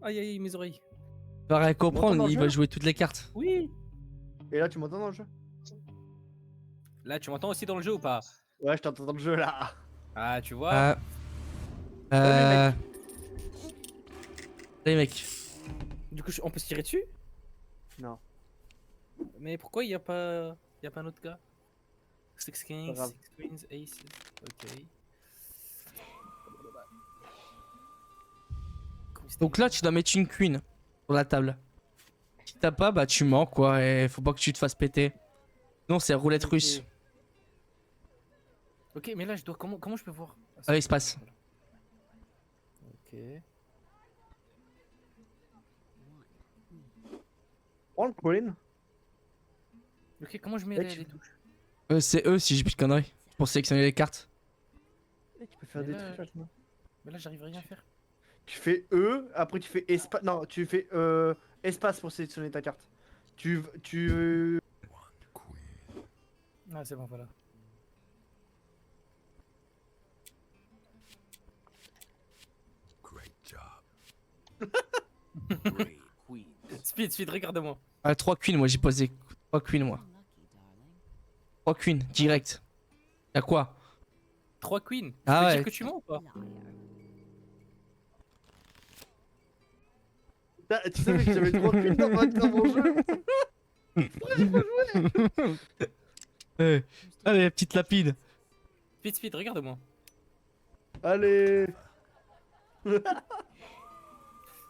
Aïe aïe, mes oreilles. Va rien comprendre, dans le il va jeu jouer toutes les cartes. Oui. Et là, tu m'entends dans le jeu? Là, tu m'entends aussi dans le jeu ou pas? Ouais, je t'entends dans le jeu là. Ah, tu vois. Euh... Salut, Salut mec. Du coup, on peut se tirer dessus? Non. Mais pourquoi il y a pas un autre gars? Six Kings, grave. Six Queens, Aces. Ok. Donc là, tu dois mettre une queen sur la table. Si t'as pas, bah tu mens quoi, et faut pas que tu te fasses péter. Non, c'est roulette Ok. russe. Ok, mais là, je dois. Comment je peux voir? Ah, il se passe. Ok. On le Colin. Ok, comment je mets Là, les touches? C'est eux si j'ai plus de conneries. Pour sélectionner les cartes. Tu peux faire Mais des là, trucs là, tu vois. Mais là, j'arrive rien à faire. Tu fais E, après tu fais espace. Non, tu fais espace pour sélectionner ta carte. Tu. Ah, c'est bon, voilà. Great job. Great queen. Speed, regarde-moi. Ah, 3 queens, moi j'ai posé 3 queens moi. 3 queens, direct. Y'a quoi? 3 queens. Ah Tu veux ouais. dire que tu mens ou pas? Tu savais que j'avais 3 queens dans mon jeu. Allez, petite lapide. Speed, regarde-moi. Allez.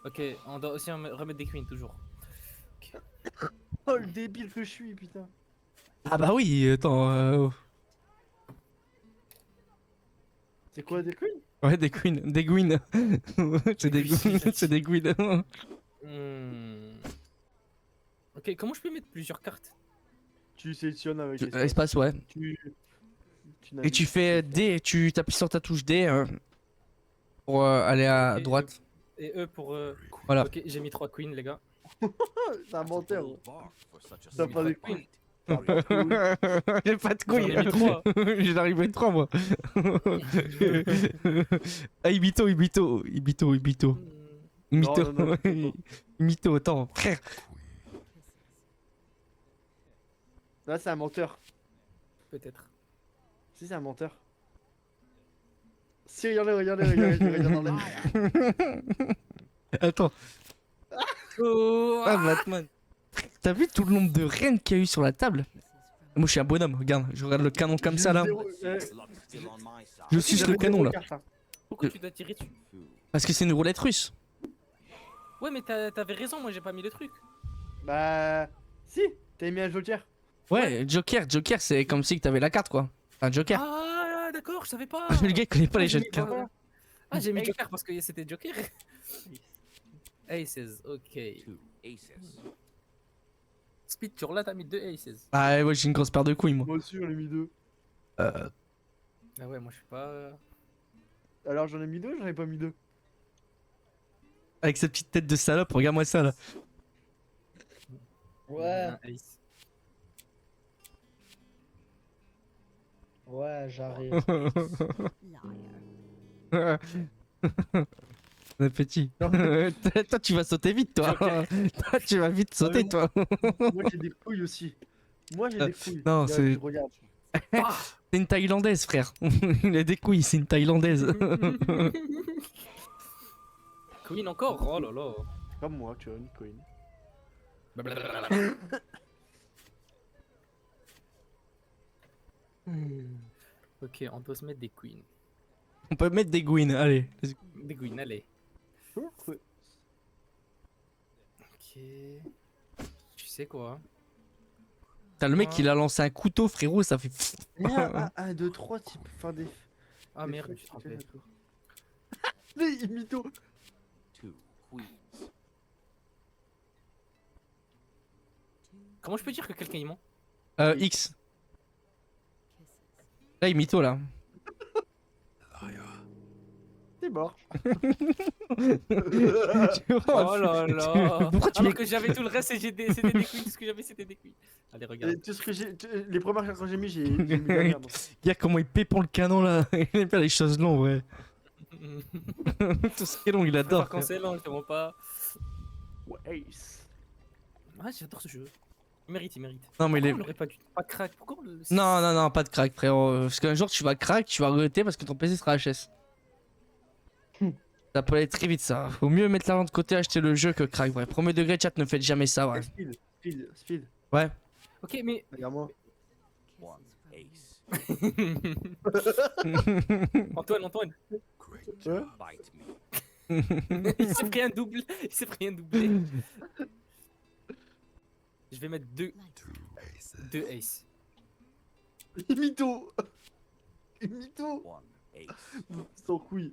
Ok, on doit aussi remettre des queens toujours. Oh le débile que je suis, putain. Ah bah oui, attends. C'est quoi des queens? Ouais, des queens. Des queens. C'est des queens. C'est des queens. Hmm. Ok, comment je peux mettre plusieurs cartes? Tu sélectionnes avec espace. Espace, ouais. Tu Et navigues. tu fais D, tu t'appuies sur ta touche D pour aller à Et- droite. Et eux pour. Voilà. Ok, j'ai mis 3 queens, les gars. C'est un menteur. Full bar for such a T'as small pas des fight. J'ai pas de J'en ai mis couilles. 3. J'en arrive à 3 moi. Ah, Ibito. Non, non, non, je peux Imito, attends, frère. Là, c'est un menteur. Peut-être. Si, c'est un menteur. Si, regardez. Attends. Oh, Ah, Batman. T'as vu tout le nombre de reines qu'il y a eu sur la table? Moi je suis un bonhomme, regarde, je regarde le canon comme ça là. Luck's still on my side. Je suce le canon là. pourquoi tu dois tirer dessus? Parce que c'est une roulette russe. Ouais, mais t'avais raison, moi j'ai pas mis le truc. Bah. Si, t'as mis un joker. Ouais, Joker, c'est comme si que t'avais la carte quoi. Un Joker. Ah, d'accord, je savais pas. Le gars il connaît pas les j'ai jeux de mis- cartes. Ah, j'ai mis Joker parce que c'était Joker. Aces, ok. Two aces. Speed, tu là, t'as mis 2 aces. Ah ouais, moi j'ai une grosse paire de couilles moi. Moi aussi, j'en ai mis 2. Ah ouais, moi je suis pas. Alors, j'en ai mis 2, j'en ai pas mis 2. Avec sa petite tête de salope, regarde-moi ça là. Ouais, Un ace. ouais, j'arrive. Bon appétit. Toi tu vas sauter vite toi. Toi tu vas vite sauter toi. Moi, j'ai des couilles aussi. Moi, j'ai des couilles. non, Regarde, c'est- Regarde. C'est une Thaïlandaise frère. Il a des couilles, c'est une Thaïlandaise. Queen encore? Oh là là. Comme moi, tu as une queen. Ok, on doit se mettre des queens. On peut mettre des gouines, allez. Des queens, allez. Ok. Tu sais quoi? T'as le mec il a lancé un couteau frérot, ça fait. Merde, 1, 2, 3, tu peux faire des. Ah des merde, je trucs, me suis trompé. d'accord. Mais mytho. Two queens. Comment je peux dire que quelqu'un y ment? X. Là il mytho là. T'es mort. Oh là là. Pourquoi tu Alors mets- que j'avais tout le reste et c'était des queens, tout ce que j'avais c'était des queens. Allez, regarde. Tout ce que les premières cartes que j'ai mis, j'ai mis la merde. Regarde comment il pépon le canon là. Il aime bien les choses longues ouais. Tout ce qui est long, il Par adore. quand c'est lent, je te mens pas. Ouais, Ace. Ah, j'adore ce jeu. Il mérite, il mérite. Non, mais il Pourquoi est. on l'aurait pas dû. Pas crack. Pourquoi on le. Non, non, non, pas de crack, frérot. Parce qu'un jour, tu vas crack, tu vas regretter parce que ton PC sera HS. Ça peut aller très vite, ça. Faut mieux mettre l'argent de côté, acheter le jeu que crack, vrai. Premier degré, chat, ne faites jamais ça, ouais. Speed. Ouais. Ok, mais. Regarde-moi. One ace. Antoine. Great. Ouais. Bite me. Il s'est pris un double. Il s'est pris un doublé. Je vais mettre deux aces. Mytho. Mytho. One ace. Sans couille.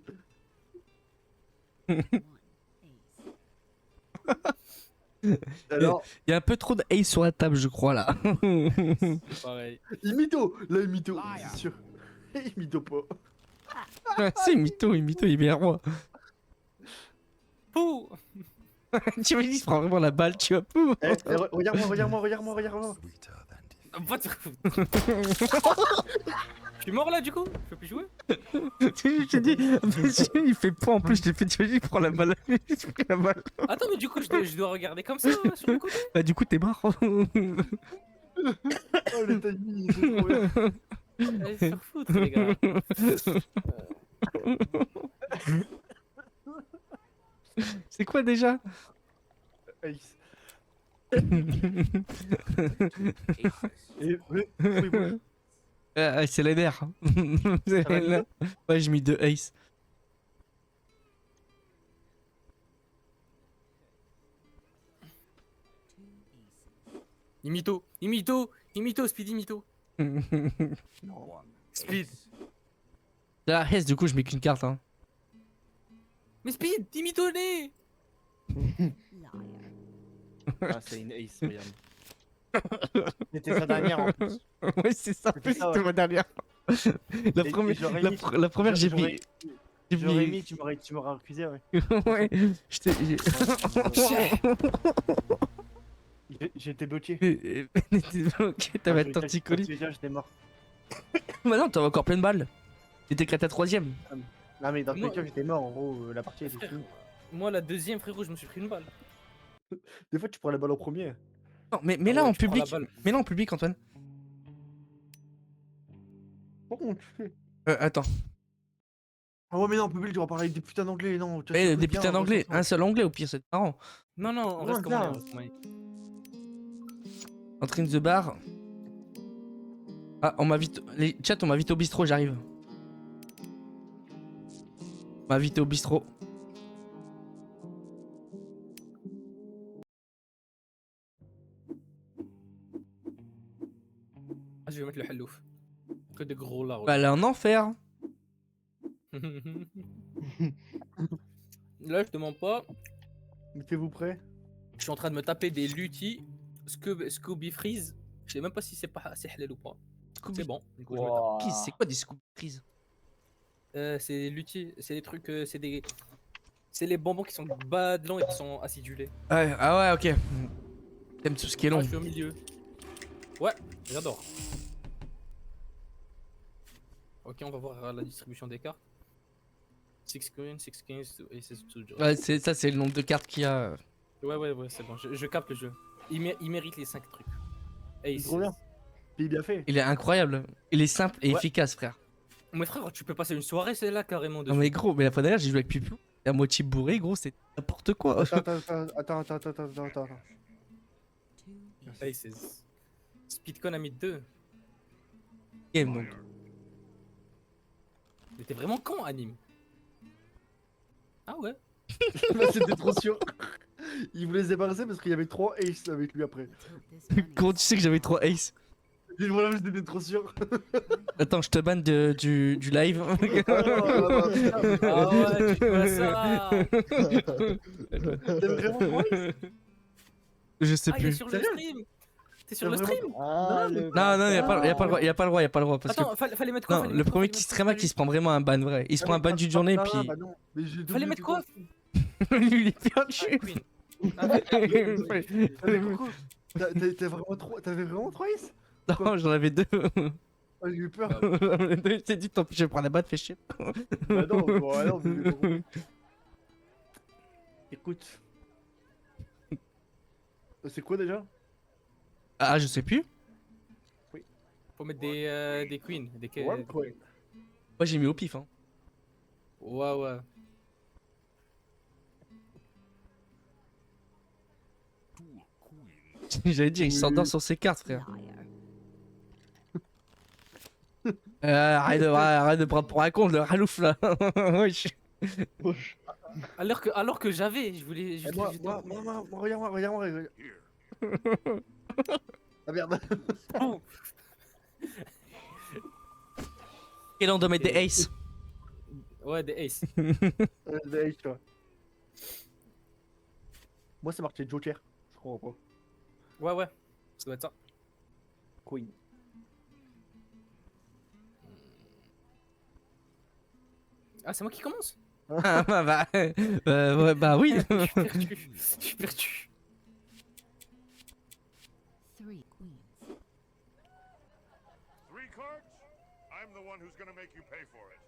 Alors, Il y a un peu trop d'ace sur la table, je crois, là. Pareil. il mytho. Là, il mytho, c'est sûr. Il mytho pas. C'est mytho, il est bien roi. Pouh. Tu me dis, il se prend vraiment la balle, tu vois. Pouh. Regarde-moi. Va te foutre. Je suis mort là du coup. Je peux plus jouer. Je te dis, vas-y, il fait pas en plus, je t'ai fait, tu vois, il prend la balle. Il se pris la balle. Attends, mais du coup, je dois regarder comme ça sur le côté. Bah, du coup, t'es mort. Oh, le timing, c'est trop bien. Allez se faire foutre, les gars. C'est quoi déjà? Ace. Aces. Et, C'est les nerfs. C'est Ça va, les nerfs. Ouais, j'ai mis 2 ace. Imito, Speedy Imito. One Speed. ace. Ah, S, du coup, je mets qu'une carte. Hein. Mais Speed, Imito né. Ah, c'est une ace, regarde. C'était sa dernière en plus. Ouais, c'est ça, C'était ça, c'était ouais. ma dernière. La Et première, j'aurais la, mis- la première, j'ai j'aurais- pris. J'ai J'aurais pris. mis, tu m'aurais accusé, ouais. Ouais, je t'ai. J'ai été bloqué. Ok, t'avais un torticolis. J'étais mort. Bah non, t'avais encore plein de balles. T'étais qu'à ta troisième. Non, mais dans tous Moi- les cas, j'étais mort. En gros, la partie était Frère, finie. moi la deuxième frérot, je me suis pris une balle. Des fois, tu prends la balle au premier. Non, mais Ah là ouais, en tu prends la public. balle. Mais là en public, Antoine. Comment tu fais? Attends. Ah ouais, mais non, en public, tu vas parler avec des putains d'anglais, non. tu vas Eh, surtout des bien, putains on va d'anglais. s'entendre. Un seul anglais au pire, c'est marrant. Non, on Ouais, reste comme on est, bien. on reste comme on est. Entre in the bar. Ah, on m'invite. Les chats, on m'invite au bistrot, j'arrive. On m'invite au bistrot. Ah, je vais mettre le hallouf. Que de gros là. Bah, elle est en enfer. Là, je te mens pas. Mettez-vous prêts? Je suis en train de me taper des lutti, Scooby Freeze. Je sais même pas si c'est halal ou pas. C'est bon. Du coup, je me tape. Qui c'est quoi des scoops crises? C'est des lutti, c'est des trucs, c'est les bonbons qui sont bas de long et qui sont acidulés. Ouais, ah ouais, ok. T'aimes tout ce qui est Ah, long. je suis au milieu. Ouais, j'adore. Ok, on va voir la distribution des cartes. 6 queens, 6 kings, aces, 2 jokes. Ouais, ça, c'est le nombre de cartes qu'il y a. Ouais, c'est bon, je capte le jeu. Il mérite les 5 trucs. Ace. Trop bien. Puis bien fait. Il est incroyable. Il est simple et Ouais. efficace, frère. Mais frère, tu peux passer une soirée, c'est là carrément. Non, Dessus. mais gros, mais la fois dernière, j'ai joué avec Pipou. À moitié bourré, gros, c'est n'importe quoi. Attends. Aces. Speedcon a mis 2. Game, donc. Mais t'es vraiment con, anime. Ah ouais. C'était trop sûr. Il voulait se débarrasser parce qu'il y avait 3 aces avec lui après. Comment tu sais que j'avais 3 ace? Et voilà, j'étais trop sûr. Attends, je te banne du live. Ah ouais, tu vois ça. T'aimes vraiment 3 aces? Je sais Ah, il est plus. sur le Sérieux? stream. T'es sur le T'as vraiment- stream. Ah, le Non, non, y'a pas le droit, parce que. Attends, fallait mettre quoi? Non, Fallait le mettre quoi, premier fallait qui mettre streama quoi, qui se prend vraiment un ban vrai. Il se prend un ban d'une journée, Ah, puis. bah non. Mais j'ai Fallait mettre quoi? Lui, il est Ah, perdu. Queen. T'avais vraiment 3 aces? Non, j'en avais 2. Oh, j'ai eu peur. Je t'ai dit, tant pis, je vais prendre la batte, fais chier. Bah non, bon, alors, vous avez compris. Écoute. C'est quoi déjà? Ah, je sais plus. Faut mettre des queens. Ouais, quoi. Moi, j'ai mis au pif, hein. Ouais, ouais. J'allais dire, il s'endort sur ses cartes, frère. Arrête de prendre pour un con, le ralouf là. Wesh. Alors que j'avais, je voulais Eh, juste. moi, regarde-moi. Ah merde. Oh, Et là, on doit mettre des aces. ouais, des aces. Allez, tu vois. Moi, c'est marqué Joker. Je crois pas. Ouais, ouais. Ça doit être ça. Queen. Ah, c'est moi qui commence? Ah, ouais, bah oui. Je suis perdu. Je suis perdu. Three queens. 3 cards? I'm the one who's gonna make you pay for it.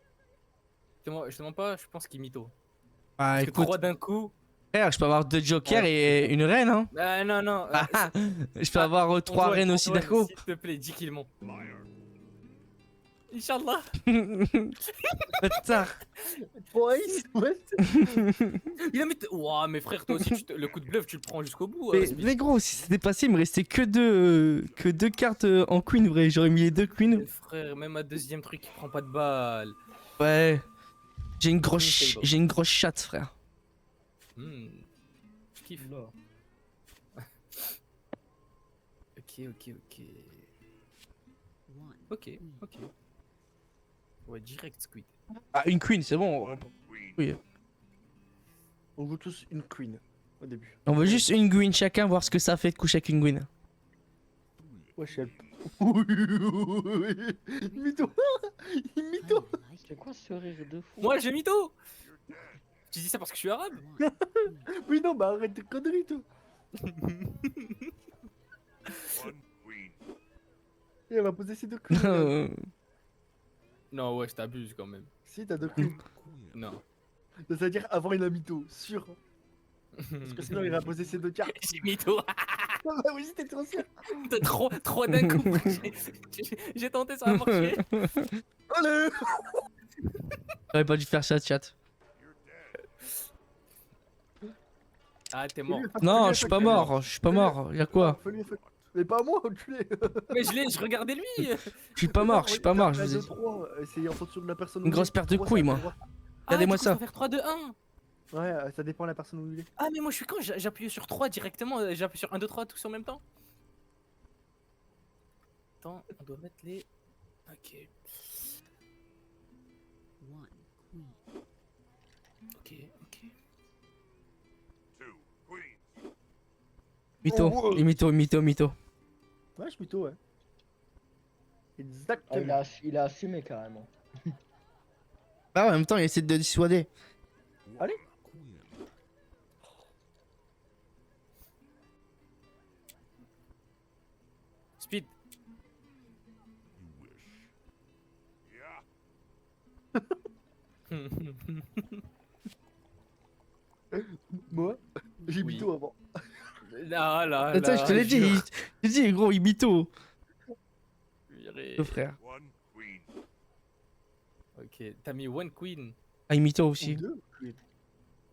Je te mens pas, je pense qu'il mytho. Bah Parce que écoute, 3 d'un coup. frère, je peux avoir 2 jokers et une reine, hein. Ah, non, non. Ah, je peux avoir 3 Antoine, reines aussi Antoine, d'un coup. S'il te plaît, dis qu'il ment. Liar. Inch'Allah. Bâtard. Oh, Ace, ouais. Il a mis. Ouah, mais frère, toi aussi, le coup de bluff, tu le prends jusqu'au bout. Mais gros, si c'était passé, il me restait que deux cartes en queen, vrai. J'aurais mis les 2 queens. Frère, même un deuxième truc, il prend pas de balle. Ouais. J'ai une c'est bon. grosse chatte, frère. Je kiffe. Ok. One. Ok. Ouais, direct squid. Ah, une queen, c'est bon. One queen. Oui. On veut tous une queen au début. On veut juste une queen chacun, voir ce que ça fait de coucher avec une queen. Ouais, je sais. Oui. Mytho. Mytho. I like C'est quoi ce rire de fou? Moi, j'ai mytho. Tu dis ça parce que je suis arabe? one queen. Oui, non, bah arrête tes conneries, toi. One queen. Et elle va poser ses 2 queens. là. Non, ouais, je t'abuse quand même. Si, t'as 2 queens. Non. C'est-à-dire avant, il a mytho, sûr. Parce que sinon, il va poser ses 2 cartes. J'ai mytho. Ah bah oui, t'es trop sûr. Trois d'un coup. J'ai tenté, ça a marché. Allez. J'aurais pas dû faire ça, chat. Ah, t'es mort. Non, je suis pas mort. Je suis pas mort. Y'a quoi? Fais-lui. Mais pas moi, enculé. Mais je regardais lui. Je suis pas mort. Je suis pas mort. Je vous ai dit. 3, c'est en fonction de la personne. Une grosse perte de couilles, moi. Regardez-moi ça. Ah, faire 3, 2, 1. Ouais, ça dépend de la personne où il est. Ah, mais moi je suis con, j'ai appuyé sur 3 directement. J'ai appuyé sur 1, 2, 3 tous en même temps. Attends, on doit mettre les. Ok. One queen. Ok. 2 queens. Mytho. Et mytho. Ouais, je suis mytho, ouais. Ah, Exactement. il a assumé carrément. Bah ouais, en même temps, il essaie de dissuader. Allez. Speed. Yeah. Moi, j'ai Oui. mytho avant. Là. Attends, je te l'ai dit. J'ai dit, gros, il mytho. Viré. Le frère. One queen. Ok, t'as mis one queen. Ah, il mytho Ou aussi. 2.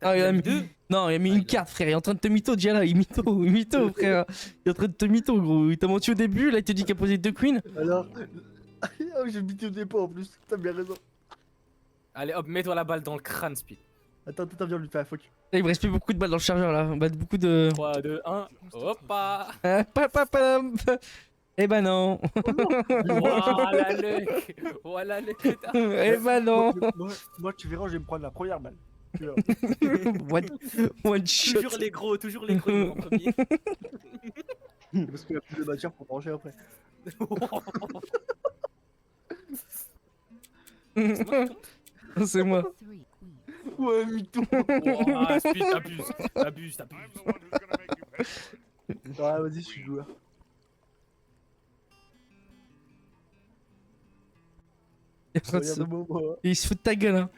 Ah, il a mis 2. Non, il a mis Ah, une il a- carte, frère. Il est en train de te mytho déjà là. Il mytho, frère. Il est en train de te mytho, gros. Il t'a menti au début. Là, il te dit qu'il a posé 2 queens. Alors. Oh, j'ai mytho au départ en plus. T'as bien raison. Allez hop, mets-toi la balle dans le crâne, Speed. Attends, viens, on lui fait un fuck. Là, il me reste plus beaucoup de balles dans le chargeur là. Bah, beaucoup de. 3, 2, 1. Hoppa. Eh ben non. Voilà le cutard. Eh ben non. Moi, tu verras, je vais me prendre la première balle. Tu verras. One shot. Toujours les gros en premier. Parce qu'il y a plus de matière pour manger après. C'est moi. Three queens. Ouais, mytho. Ouah, Speed, t'abuses. I'm the one who's gonna make you pay for it. Ah, vas-y, je suis joueur. Regarde Momo. Il se fout de ta gueule, hein.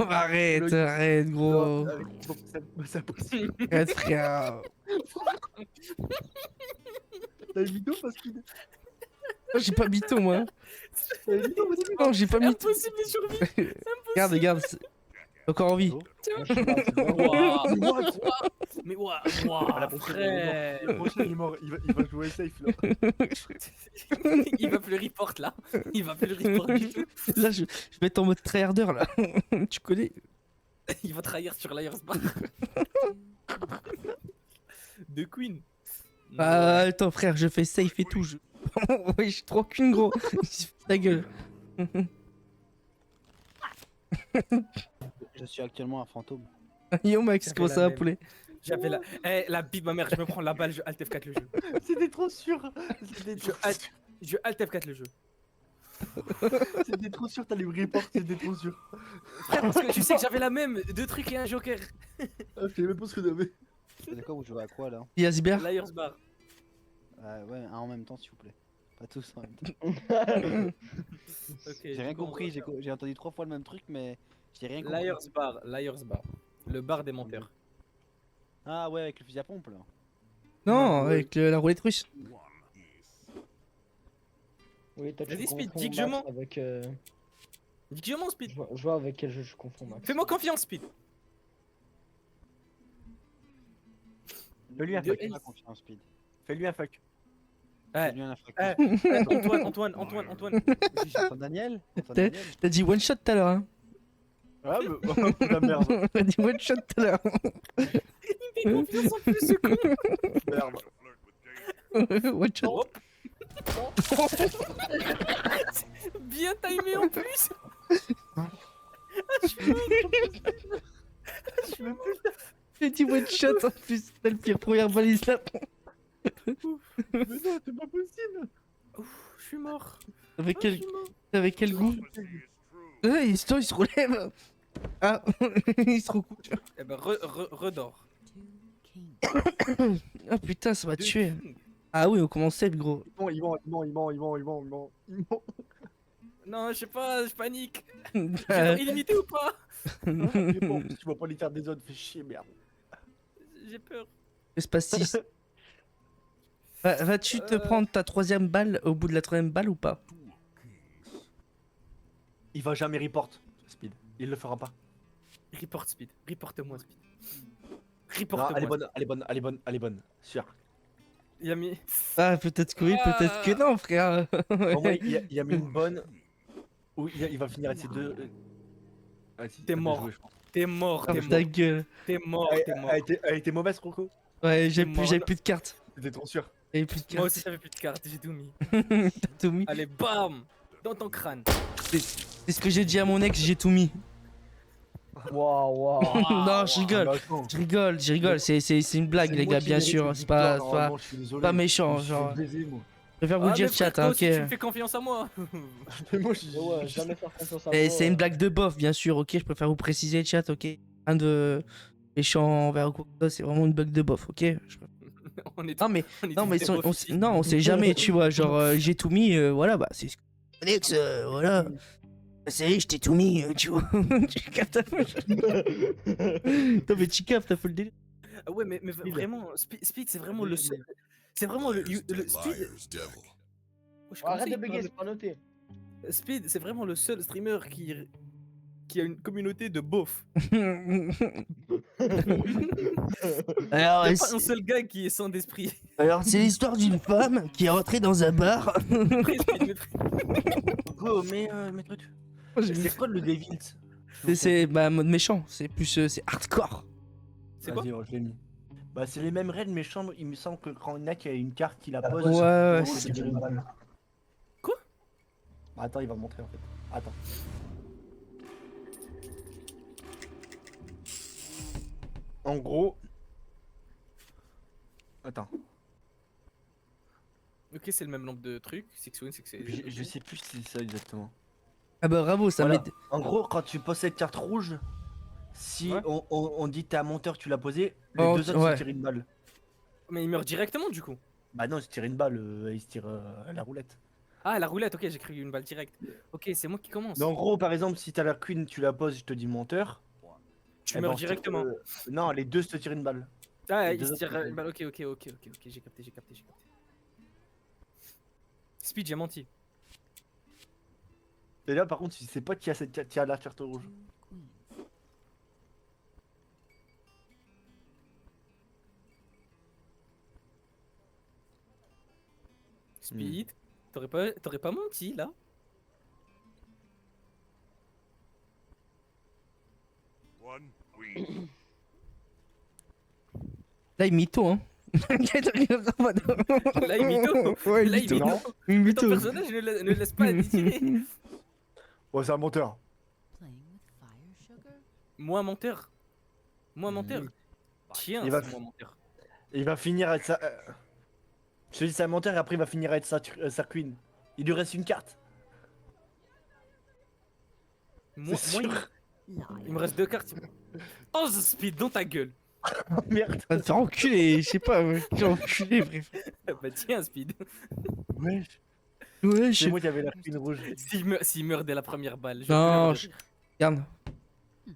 Arrête, arrête, gros. C'est impossible. Arrête, frère. T'as une vidéo parce qu'il Oh, j'ai pas mytho, moi. T'as une vidéo parce qu'il Non, j'ai pas mytho. Impossible de survivre. Regarde, regarde. C'est encore en vie. Moi, je suis là, c'est bon. Ouah, mais ouah, La frère. prochaine, il est mort. Il va jouer safe là. Il va plus le report là. Il va plus le report du tout. Là, je vais être en mode tryharder, là. Tu connais? Il va trahir sur Liar's Bar. De Queen. Ah, attends, frère, je fais safe et tout. Ouais, je suis trop qu'une gros. Il se fout de ta gueule. Je suis actuellement un fantôme. Yo, Max, J'avais comment la ça va, même. poulet? J'avais la. Eh, la bite, ma mère, je me prends la balle, je Alt F4 le jeu. C'était trop sûr. C'était Je Alt, je Alt F4 le jeu. C'était trop sûr, t'allais me report, c'était trop sûr. Frère, parce que tu sais que j'avais la même, 2 trucs et un joker. Ah, je savais même pas ce que t'avais. C'est d'accord, vous jouez à quoi là? Yazber? Liar's Bar. Ouais, un en même temps s'il vous plaît. Pas tous en même temps. Ok. J'ai rien compris, j'ai entendu 3 fois le même truc, mais j'ai rien compris. Liar's Bar, Liar's Bar. Le bar des menteurs. Ah ouais, avec le fusil à pompe là. Non, avec la roulette russe. Oui, toi, tu Vas-y, Speed, confonds dis que je Max mens. avec. Dis que je mens, Speed. Je vois avec quel jeu je confonds Max. Fais-moi confiance, Speed. Fais-lui un De fuck. Fais pas Ace. confiance, Speed. Fais-lui un fuck. Ouais. Fais-lui un infrac. Antoine. Antoine Daniel Antoine T'es- Daniel T'as dit one shot tout à l'heure, hein? Ah, mais la merde. T'as dit one shot tout à l'heure. Fais confiance en plus, ce con. Merde. Flirt with danger. One shot. Hop. Bien timé en plus. Je suis même plus. J'ai dit one shot en plus. T'as le pire première balise là. Mais non, c'est pas possible. Je suis mort. Avec Je quel, suis mort. avec quel goût? Prophecy is true. Il se relève. Ah, il se recouche. Eh ben, redors. Two kings. Ah putain, ça m'a Deux tué. kings. Ah oui, on commençait le gros. Il ment. Non, je sais pas, je panique. Euh, J'ai illimité ou pas? Mais bon, tu vas pas les faire des zones, fais chier, merde. J'ai peur. Espace 6. Vas-tu te prendre ta 3ème balle au bout de la 3ème balle ou pas? Il va jamais report, Speed. Il le fera pas. Report Speed. Reporte-moi Speed. Non, Reporte-moi. elle est bonne. Sûr. Il a mis. Ah, peut-être que oui, peut-être que non, frère. Au moins, il a mis une bonne. Ou il va finir avec ses deux. T'es t'as bien mort. joué, je pense. T'es mort, Ah, t'es ta mort. gueule. T'es mort, t'es mort. Elle a été mauvaise, Rocco. Ouais, T'es mort. j'avais plus de cartes. C'était trop sûr. J'avais plus de Moi cartes. aussi j'avais plus de cartes, j'ai tout mis. T'as tout mis. Allez, bam! Dans ton crâne. C'est ce que j'ai dit à mon ex, j'ai tout mis. Waouh. Non, je rigole. Je rigole. C'est une blague, les gars, bien sûr. C'est pas pas méchant, genre. Je préfère vous le Ah, dire, mais frère, chat, toi hein, aussi, ok. tu me fais confiance à moi. Mais moi, Ouais, jamais faire confiance à Et moi. c'est une blague de bof, bien sûr, ok. Je préfère vous préciser, chat, ok. Rien de méchant envers quoi que ce soit, c'est vraiment une blague de bof, ok. On est Non mais on est non tous mais des son- beaufs on, ici. non, on sait jamais, tu vois. Genre j'ai tout mis, voilà, bah c'est. Mon ex, voilà. C'est, je t'ai tout mis, tu vois. Tu captes un peu. Non mais tu captes un peu le délire. Ah ouais, mais vraiment, Speed, c'est vraiment le seul. C'est vraiment le Speed. Oh, je Arrête de commence bugger, c'est pas noté. Speed, c'est vraiment le seul streamer qui a une communauté de beaufs. Alors, Y'a pas un seul gars qui est sans d'esprit. alors c'est l'histoire d'une femme qui est rentrée dans un bar. Après, Speed, Gros, mais truc. C'est quoi le Devils? C'est bah mode méchant, c'est plus c'est hardcore. c'est quoi? Vas-y, je l'ai mis. Bah, c'est les mêmes règles, mais il me semble que quand il y en a qui a une carte qui la pose. Ouais, c'est c'est- une balle. Quoi? Bah, attends, il va montrer en fait. Attends. En gros. Attends. Ok, c'est le même nombre de trucs. 6 wins, c'est. Je sais plus si c'est ça exactement. Ah bah bravo, ça Voilà. m'aide. En gros, quand tu poses cette carte rouge, si Ouais. on dit t'es un monteur, tu l'as posé, les Oh, deux autres ouais. se tirent une balle. Mais il meurt directement du coup. Bah non, ils se tirent une balle, ils se tirent la roulette. Ah, la roulette, ok, j'ai cru une balle directe. Ok, c'est moi qui commence. Mais en gros, par exemple, si t'as la queen, tu la poses, je te dis menteur. Tu eh meurs ben, je tire, directement. Non, les deux se tirent une balle. Ah, les il deux se autres tire sont une balle. Ok, j'ai capté. Speed, j'ai menti. Et là, par contre, tu sais pas qui a qui a la carte rouge. Queens. Speed, t'aurais pas menti là? One queen. Là, il mytho, hein. Là, il mytho. Ouais, Là, il il mytho. mytho. Il Mais ton mytho. personnage ne laisse pas tirer. Ouais, c'est un menteur. Playing with fire sugar. Moi, menteur. Moi, menteur. Tiens, Il va c'est moi, menteur. Il va finir avec sa. Je te dis, c'est un menteur et après, il va finir avec sa queen. Il lui reste une carte. Moi, C'est moi, sûr. il me reste 2 cartes. Oh, Speed, dans ta gueule. Merde. Va te faire enculer, je sais pas, ouais. J'ai enculé, bref. Bah, tiens, Speed. Ouais. Ouais, je C'est sais moi qui avais la queen rouge. S'il meurt dès la première balle, je Non, pleure de je- rire. Regarde.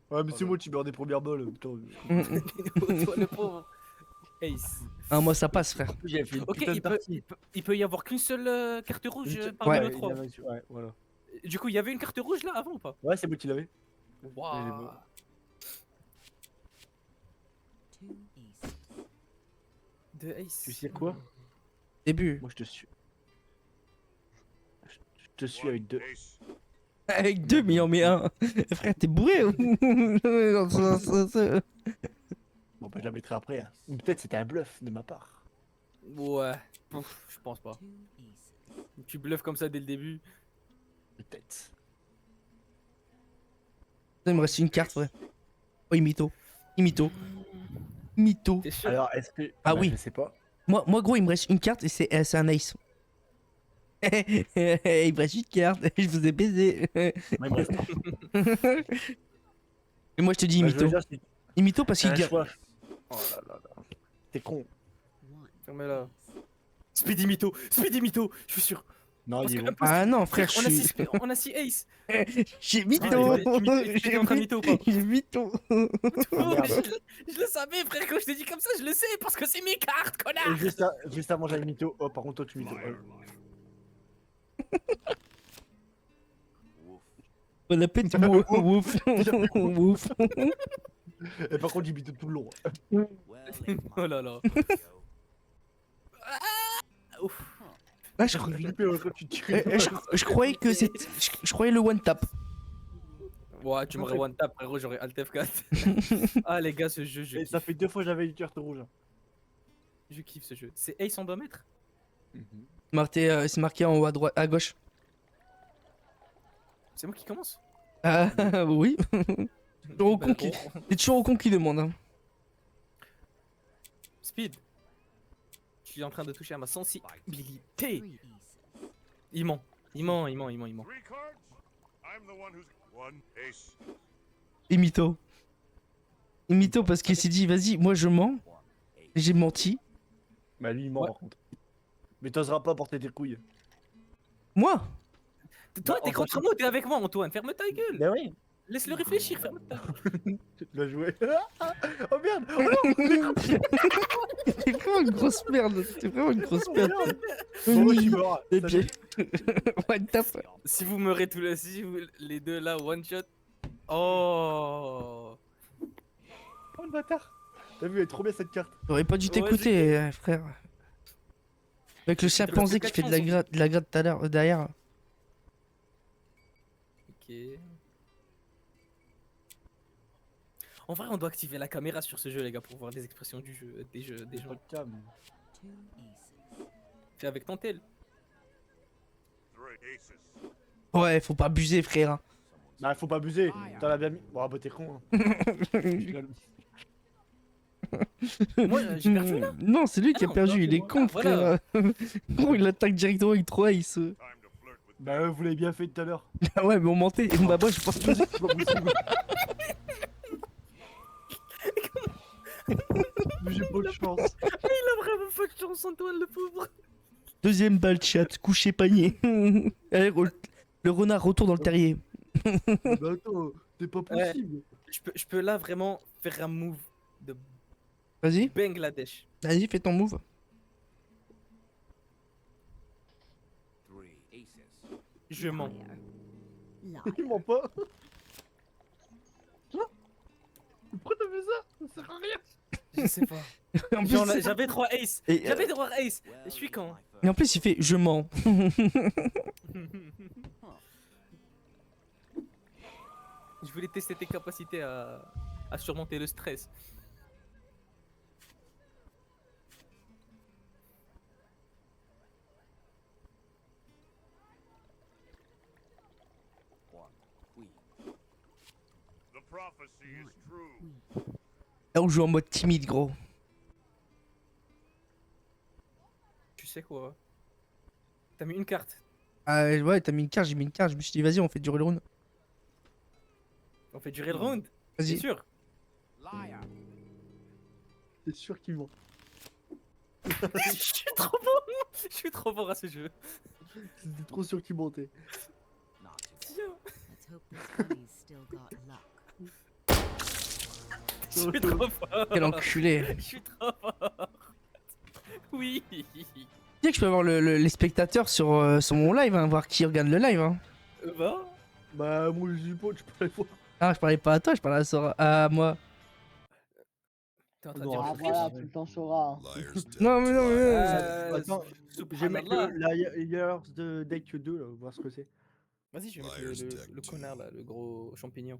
Ouais, mais c'est moi qui meurs des premières balles. Putain. Toi, le pauvre. Ace. Ah, moi, ça passe, frère. J'ai fait une Ok, putain de partie. il peut y avoir qu'une seule carte rouge Ouais, parmi Ouais. nos il trois. avait- ouais, voilà. Du coup, il y avait une carte rouge là avant ou pas? Ouais, c'est moi qui l'avais. Waouh. Two aces. De Ace. Tu sais quoi? Début. Moi, je te suis. Je te suis avec deux. Ace. Avec 2, mais il en met un. Frère, t'es bourré ou Bon, bah, je la mettrai après. Hein. Ou peut-être c'était un bluff de ma part. Ouais. Pouf, je pense pas. Two aces. Tu bluffes comme ça dès le début. Peut-être. Il me reste une carte, ouais. Oh, il mytho. Il mytho. Mytho. T'es sûr? Alors, est-ce que. Ah bah, oui. Je sais pas. Moi, gros, il me reste une carte et c'est un ace. Il me reste une carte, je vous ai baisé. Moi, il me reste pas. Et moi, je te dis Bah, je veux mytho. dire, si Il mytho parce t'as qu'il un gagne. choix. Oh là là là. T'es con. One. Fermez-la. Speedy mytho. Speedy mytho. Je suis sûr. Non, Parce il est que bon. Ah non, frère, je on a suis. 6 on a 6 Ace. J'ai Ah, mytho. t'es en train de mytho ou pas? J'ai mytho. Oh, merde. je le savais, frère, quand je t'ai dit comme ça, je le sais parce que c'est mes cartes, Et connard. juste avant, j'avais mytho. Oh, par contre, toi, tu mytho. On l'appelle ouf. Ouf. Et par contre, j'ai mytho tout le long. Oh là là. Ah, ouf. Là, je croyais que c'était. Je croyais le one tap. Ouais, tu m'aurais one tap, frérot, j'aurais Alt F4. Ah, les gars, ce jeu, Et ça fait 2 fois que j'avais une carte rouge. je kiffe ce jeu. C'est Ace en 2 mètres? C'est marqué en haut à droite, à gauche. C'est moi qui commence? Ah oui. Toujours au Bah, con qui. bon. C'est toujours au con qui demande. Hein. Speed. Je suis en train de toucher à ma sensibilité. Three aces. Il ment. Il ment. 3 cards. I'm the one who's. One ace. Et mytho. Et mytho parce qu'il s'est dit, vas-y, moi je mens. J'ai menti. Bah, lui, il ment Ouais. par contre. Mais t'oseras pas porter tes couilles. Moi Toi, Bah, t'es en contre sachant- moi ou t'es avec moi, Antoine? Ferme ta gueule. Bah oui. Laisse-le réfléchir, ferme ta gueule. Tu l'as joué. Oh merde. Oh non. T'es vraiment une grosse merde. T'es vraiment une grosse merde. Bon, moi, je suis mort. Et Salut. puis. One tap. Si vous meurez tous les, si vous- les deux là, one shot. Oh. Oh le bâtard. T'as vu, elle est trop bien cette carte. J'aurais pas dû Ouais, t'écouter, frère. Avec le C'était chimpanzé parce qui que fait de quatre la gratte tout à l'heure, derrière. Ok. En vrai, on doit activer la caméra sur ce jeu, les gars, pour voir des expressions du jeu, des gens. Two aces. Fais avec ton tel. 3 aces. Ouais, faut pas abuser, frère. Bah, faut pas abuser. T'en as bien mis. Bon, bah, t'es con. Hein. Moi, j'ai perdu là. Non, c'est lui Ah qui a non, perdu, non, il est c'est con, moi. Ah, frère. Gros, il attaque directement avec 3 ace. Time to flirt with. Bah, vous l'avez bien fait tout à l'heure. Ah ouais, mais on mentait. Bah, moi, je pense pas. C'est pas possible. Mais j'ai pas de chance. Il a vraiment pas de chance, Antoine, le pauvre. Deuxième balle, chat, couché panier. Allez, le renard retourne dans le terrier. Bah attends, c'est pas possible. Je peux là vraiment faire un move de Vas-y, Bangladesh. vas-y, fais ton move. Je mens. Liar. Il ment pas. Pourquoi t'as fait ça? Ça sert à rien. Je sais pas. En plus, J'avais 3 aces. Et, J'avais 3 aces. Je suis quand? et en plus, il fait je mens. Je voulais tester tes capacités à surmonter le stress. The prophecy is true. Là où je joue en mode timide, gros. Tu sais quoi? T'as mis une carte. Ah ouais, t'as mis une carte, j'ai mis une carte. Je me suis dit, vas-y, on fait durer le round. On fait durer le round. C'est Vas-y. sûr. C'est sûr qu'il ment. Je suis trop bon. Je suis trop fort à ce jeu. C'était trop sûr qu'il mentait. Let's hope this bunny's still got luck. Je suis trop fort. Quel enculé. Je suis trop fort. Oui. Tu sais que je peux avoir les spectateurs sur mon live, hein, voir qui regarde le live. Hein. Va. Bah moi je suis pas, tu peux aller voir. Ah, je parlais pas à toi, je parlais à moi. T'es en train de Non, dire Ah un truc. voilà, tu le temps saura. Non, mais non, mais. Attends, je vais mettre subhanallah. la Layers de deck 2 là, voir ce que c'est. Vas-y, je vais mettre Liar's le deck connard là, le gros champignon.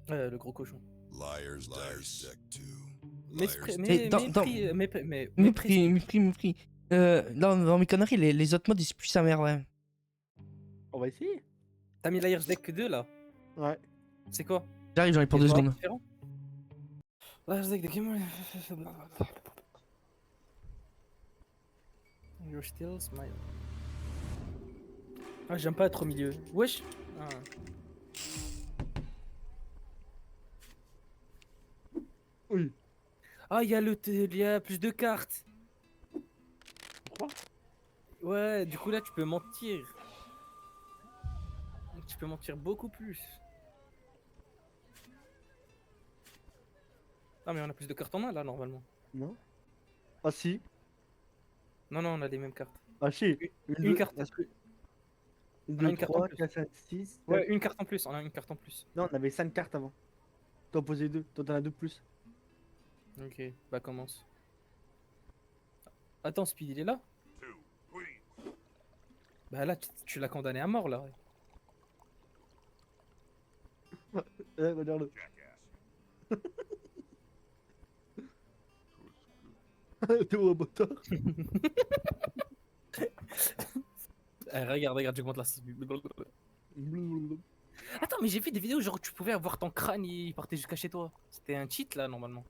Le gros cochon. Liar's deck 2. Mais dans- Mépris. Dans mes conneries, les autres modes ils se puent sa mère, ouais. On va essayer. T'as mis Liar's Deck 2 là. Ouais. C'est quoi? J'arrive, j'en ai pour 2 secondes. Liar's Deck de Game. You're still smiling. Ah, j'aime pas être au milieu. Wesh. Ah. Oui. Ah, il y a plus de cartes. Quoi? Ouais, du coup là tu peux mentir. Tu peux mentir beaucoup plus. Ah mais on a plus de cartes en main là normalement. Non. Ah si. Non non on a les mêmes cartes. Ah si. Une carte. Une, On a 2, une carte en 3, plus. 4, 5, 6. Ouais une carte en plus, on a une carte en plus. Non, on avait 5 cartes avant. T'en posais 2, toi t'en as 2 de plus. Ok, bah commence. Attends, Speed il est là? Two queens. Bah là tu l'as condamné à mort là. Regarde. Jackass. T'es un bâtard. Regarde, j'augmente la. Attends, mais j'ai vu des vidéos genre tu pouvais avoir ton crâne, il partait jusqu'à chez toi. C'était un cheat là normalement.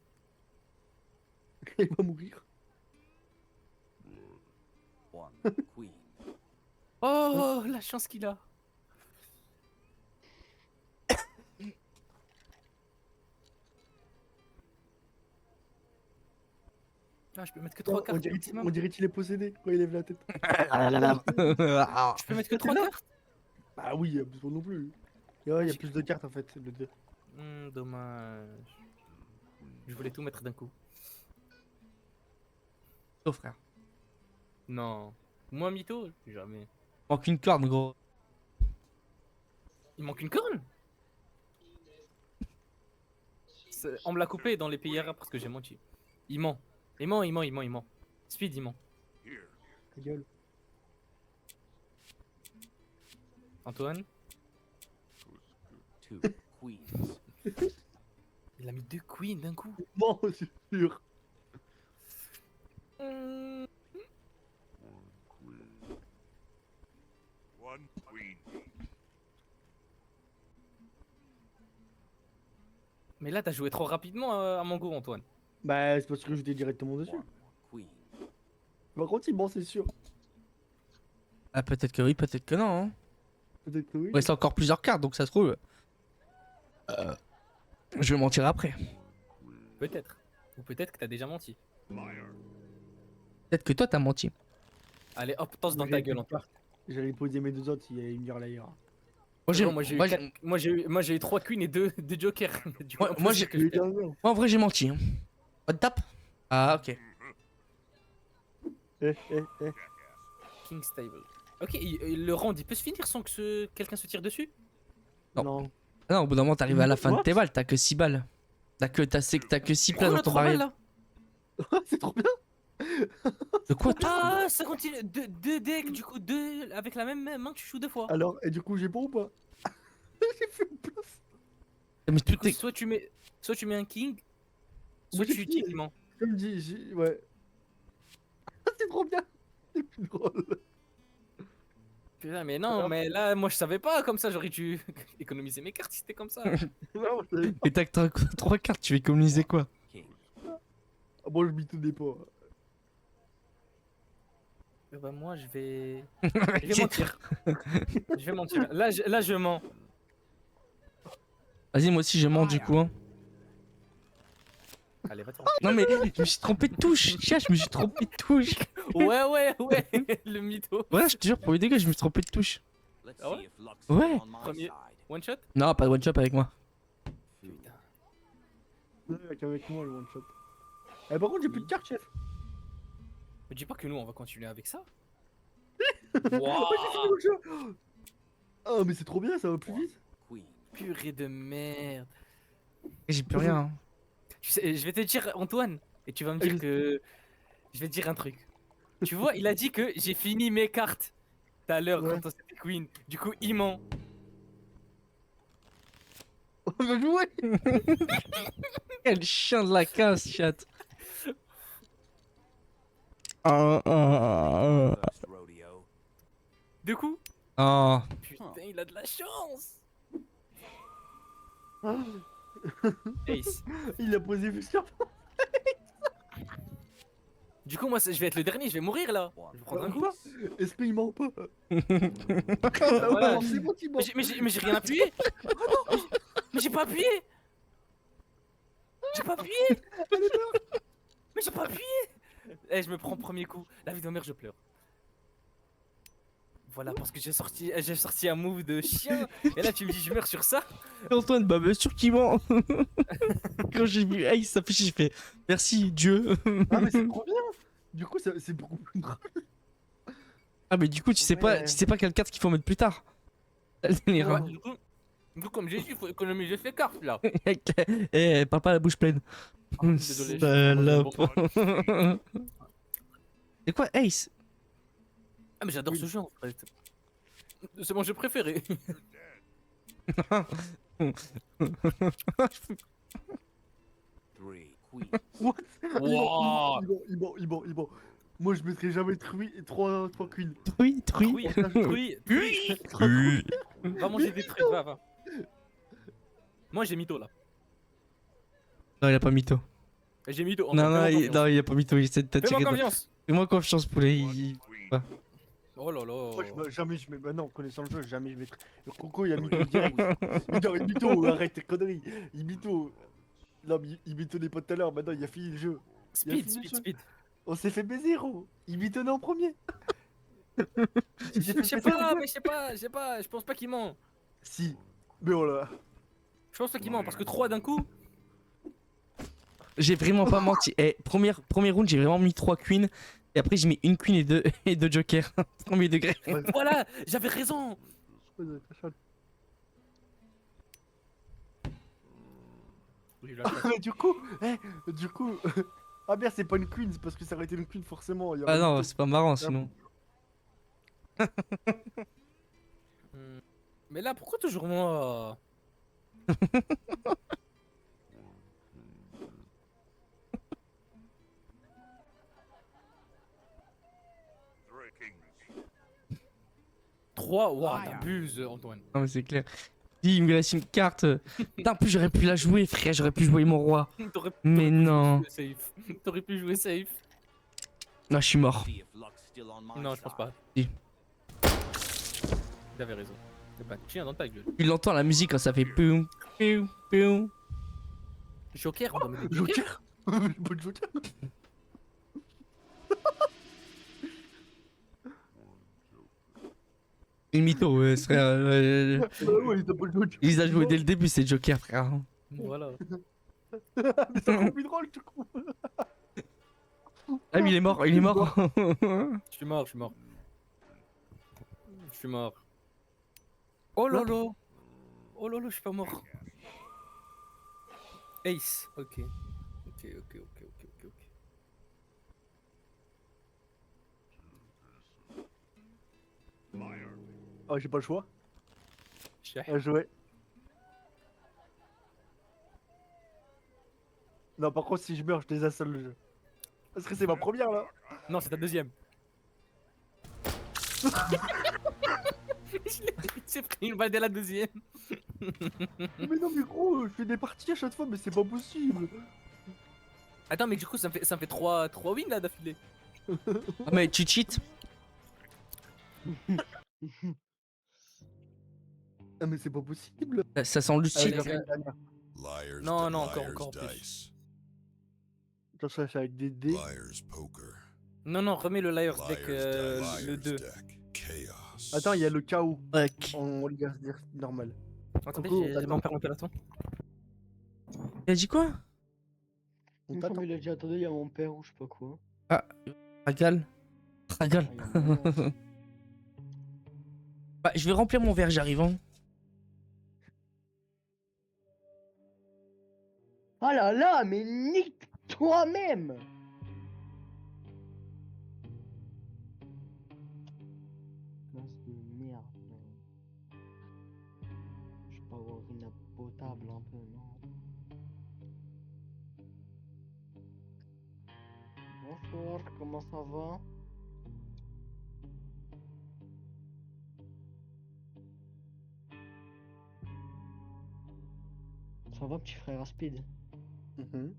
Il va mourir. Oh, la chance qu'il a. Ah, je peux mettre que 3 cartes maximum. On dirait qu'il est possédé quand il lève la tête. Je peux mettre que 3 cartes. Bah oui, y a besoin non plus. Ouais, il y a plus de cartes en fait. Le 2. Dommage. Je voulais tout mettre d'un coup. Oh frère. Non. Moi, mytho? Jamais. Manque une corne, gros. Il manque une corne? On me l'a coupé dans les pays arabes parce que j'ai menti. Il ment. Il ment. Speed, il ment. Here. Ta gueule. Antoine? Il a mis 2 queens d'un coup. Non, c'est sûr. One queen. Mais là, t'as joué trop rapidement à mon goût, Antoine. Bah, c'est parce que j'étais directement dessus. Par contre, il ment, c'est sûr. Ah, peut-être que oui, peut-être que non. Hein. Peut-être que oui. Il reste encore plusieurs cartes, donc ça se trouve. Je vais mentir après. Peut-être. Ou peut-être que t'as déjà menti. Liar. Peut-être que toi t'as menti. Allez, hop, tosse dans Moi, ta j'avais gueule plus en de cartes. J'allais poser mes 2 autres, il allait me dire là. Moi, j'ai, Moi j'ai eu, moi, moi, j'ai eu 3 queens et 2 jokers. Du coup, Moi- en plus, moi, c'est j'ai- que je perds. moi, en vrai, j'ai menti. Hein. What tape? Ah, ok. Eh. King Stable. Ok, le round il peut se finir sans que quelqu'un se tire dessus? Non. Non. Ah non, au bout d'un moment, t'arrives à la fin de What? tes balles, t'as que 6 balles. T'as que 6 Pourquoi places on dans a ton 3 balles baril. là? C'est trop bien. De quoi toi? Ah, ça continue. Deux decks, du coup, deux avec la même main, tu joues 2 fois. Alors, et du coup, j'ai bon ou pas? J'ai fait une place. Mais Du tout coup, est. soit tu mets un king, Moi, soit j'ai tu fini. utilises Clément. Comme dit, ouais. C'est trop bien. C'est plus drôle. Putain, mais non, Alors mais là, moi je savais pas, comme ça j'aurais dû économiser mes cartes si c'était comme ça. Non, je savais pas. Mais t'as que 3 cartes, tu vas économiser quoi? Ah, bon, je m'y tenais pas. Bah, moi je vais. Je vais mentir. Je vais mentir. Là, je mens. Vas-y, moi aussi, je mens du coup. Hein. Allez, va-t'en. Non, mais je me suis trompé de touche. Tiens, je me suis trompé de touche. Ouais, le mytho. Voilà, je te jure, pour les dégâts, je me suis trompé de touche. Ah ouais? Ouais. Premier one shot? Non, pas de one shot avec moi. Putain. Avec moi, le one shot. Eh, par contre, j'ai plus de cartes, chef. Me dis pas que nous on va continuer avec ça. Oh, mais c'est trop bien, ça va plus vite. Purée de merde. J'ai plus rien. Hein. Tu sais, je vais te dire, Antoine, et tu vas me dire que. Je vais te dire un truc. Tu vois, il a dit que j'ai fini mes cartes tout à l'heure Ouais. quand on s'était Queen. Du coup, il ment. On va jouer. Quel chien de la casse, chat. Du coup, Oh. putain, il a de la chance. Ace. Il a posé plusieurs fois. Du coup, moi, je vais être le dernier, je vais mourir là. Je vais prendre un coup. Est-ce qu'il ment pas? Voilà. C'est bon, il ment. Mais j'ai rien appuyé. Mais j'ai pas appuyé. J'ai pas appuyé. Mais j'ai pas appuyé. Eh, je me prends premier coup. La vie de ma mère, je pleure. Voilà, parce que j'ai sorti un move de chien. Et là, tu me dis, je meurs sur ça. Antoine, bah bien sûr qu'il ment. Quand j'ai vu Ace s'afficher, j'ai fait merci Dieu. Ah, mais c'est trop bien. Du coup, c'est beaucoup plus drôle. Ah mais du coup tu sais Ouais. pas quelle carte qu'il faut mettre plus tard. Les Ouais, rats. du coup, comme j'ai dit, il faut économiser ses cartes là. Eh, parle pas la bouche pleine. Désolé. Salope. C'est quoi Ace? Ah, mais j'adore ce jeu en fait. C'est mon jeu préféré. What? Wow. Il ment. Moi, je mettrai jamais 3 queens. Oui, Oui, va manger des trucs, va. Moi j'ai mytho là. Non, il a pas mytho. J'ai mytho. Non, non, il a pas mytho. Il essaie de Fais-moi t'attirer. confiance. Fais-moi confiance, poulet. Oh là Moi, là. jamais je mets. Bah non, connaissant le jeu, jamais je mettrai. Le Coco, il a mytho direct. Il mytho, arrête tes conneries. Il mytho. Non, mais il mytho des potes tout à l'heure. Maintenant, il a fini le jeu. Speed. On s'est fait baiser, gros. Il mythonnait en premier. Je sais pas, je pense pas qu'il ment. Si. Mais oh là. Je pense pas qu'il ment parce que 3 d'un coup. J'ai vraiment pas menti. Eh, premier round, j'ai vraiment mis 3 queens. Et après, j'ai mis une queen et deux jokers. Premier degré. Voilà, j'avais raison. Mais du coup, ah merde, c'est pas une queen, c'est parce que ça aurait été une queen forcément. il y aurait Ah non, mytho. c'est pas marrant sinon. Mais là, pourquoi toujours moi? Three kings. 3, waouh, t'abuses, Antoine. Non, mais c'est clair. Dis, il me laisse une carte. Putain, en plus, j'aurais pu la jouer, frère. J'aurais pu jouer mon roi. T'aurais- Mais non. T'aurais pu jouer safe. Non, je suis mort. Non, je pense pas. Si. T'avais raison. Bah, tiens dans ta gueule. Tu l'entends la musique quand ça fait poum, poum, poum. Joker, on doit mettre des jokers. Joker. Bonne Joker. C'est mytho, ouais, frère. Ouais, il a pas le jeu. Il a joué dès le début, c'est Joker, frère. Voilà. Mais c'est encore plus drôle, tu trouves. Ah, mais il est mort, il est mort. Je suis mort, je suis mort. Je suis mort. Oh lolo. Oh lolo, je suis pas mort. Ace. Ok. Ok, ok, ok, ok, ok, ok. Oh, j'ai pas le choix. Chef. À jouer. Non, par contre, si je meurs, je désinstalle le jeu. Parce que c'est ma première là. Non, c'est ta deuxième. Il s'est pris une balle dès la deuxième. Mais non, mais gros, je fais des parties à chaque fois, mais c'est pas possible. Attends, mais du coup, ça me fait 3 wins là d'affilée. Ah, mais tu cheats? Ah, mais c'est pas possible. Ça sent le Allez, cheat. j'en fais une dernière. Liar's Non, the non, encore, liar's encore plus. dice. J'en cherche avec des dés. Liar's poker. Non, non, remets le Liar's Deck, Liar's le dice. 2. Liar's deck. Chaos. Attends, il y a le chaos Ok. en Ligas normal. Attendez, Coco, j'ai t'attends. mon père en peloton. Il a dit quoi? On Non, t'attend. mais il a dit attendez, il y a mon père ou je sais pas quoi. Ragal. Ragal. Ah, il y a un moment. Bah, je vais remplir mon verre, j'arrive. Hein. Ah là là, mais nique toi-même. Classe de merde. Je vais pas avoir une potable un peu, non. Bonsoir, comment ça va? Ça va, petit frère à speed? Mhm.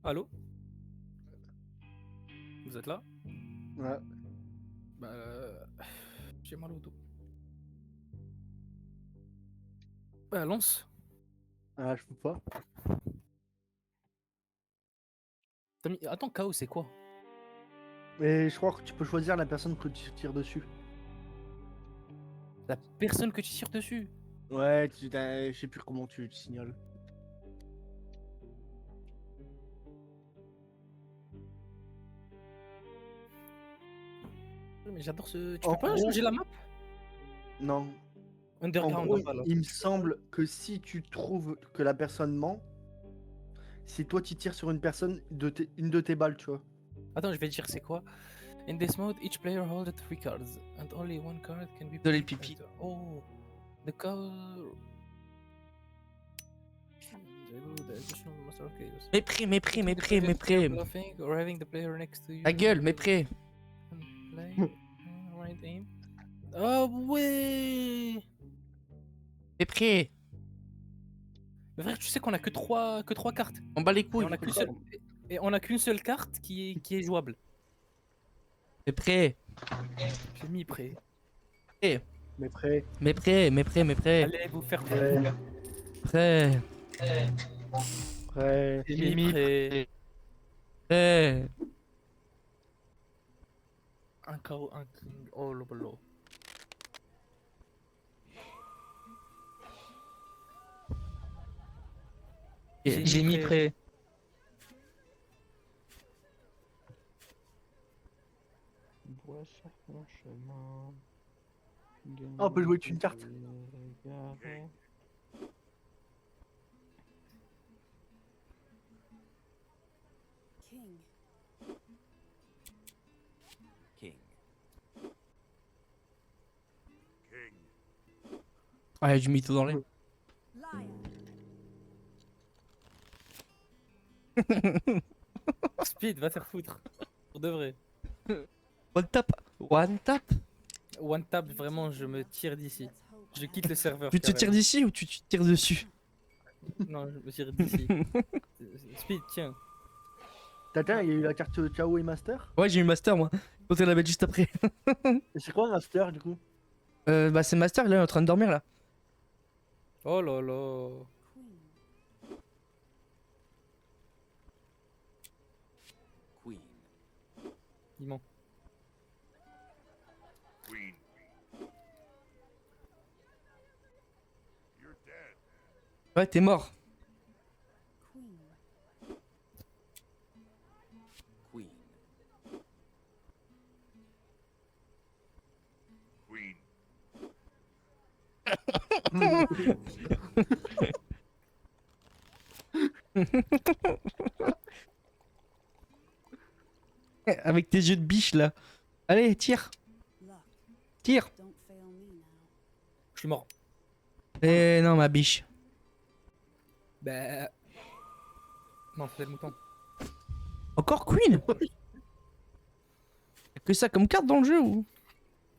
Allô? Vous êtes là? Ouais. Bah, j'ai mal au dos. Bah, lance. Ah, je peux pas. Attends, KO, c'est quoi? Mais je crois que tu peux choisir la personne que tu tires dessus. La personne que tu tires dessus. Ouais, je sais plus comment tu signales. Mais j'adore ce. Tu En peux pas gros- changer la map? Non. En Underground, gros, voilà. il me semble que si tu trouves que la personne ment, c'est toi qui tires sur une personne, une de tes balles, tu vois. Attends, je vais te dire c'est quoi. In this mode, each player holds 3 cards, and only one card can be De les played pipis. by the- Oh, the card. Mépris, mépris, mépris, mépris. Bluffing or having the player next to you. Ta gueule, mépris. Play. Right aim. Oh ouais. Mépris. Mais frère, tu sais qu'on a que 3 cartes. On bat les Et couilles. on a qu'une seule, et on a qu'une seule carte qui est jouable. Mépris. J'ai mis prêt. Mais prêt. Mépris, mépris, mépris. Allez vous faire Prêt. Prêt. Prêt. J'ai mis prêt. Prêt. Un carreau, un king. Oh là là. J'ai mis prêt. Bois certains chemins. Ah, on peut jouer avec une carte. Égarés. King. King. King. Ah, il y a du mytho dans les. Liar. Speed, va te faire foutre. Pour de vrai. One tap. One tap. One tap, vraiment, je me tire d'ici. Let's hope Je I quitte le serveur. Tu te tires d'ici ou tu te tires dessus? Non, je me tire d'ici. Speed, tiens. T'as il y a eu la carte Chao et Master. Ouais, j'ai eu master moi. Faut la mettre juste après. Et c'est quoi Master du coup? Bah, c'est master, là, il est en train de dormir là. Oh là là. Queen. Queen. Il ment. Queen. You're dead. Ouais, t'es mort. Queen. Queen. Queen. Avec tes yeux de biche là. Allez, tire. Luck. Tire. Don't fail me now. Je suis mort. Eh non, ma biche. Bah. Non, c'est le mouton. Encore Queen. Y'a que ça comme carte dans le jeu ou?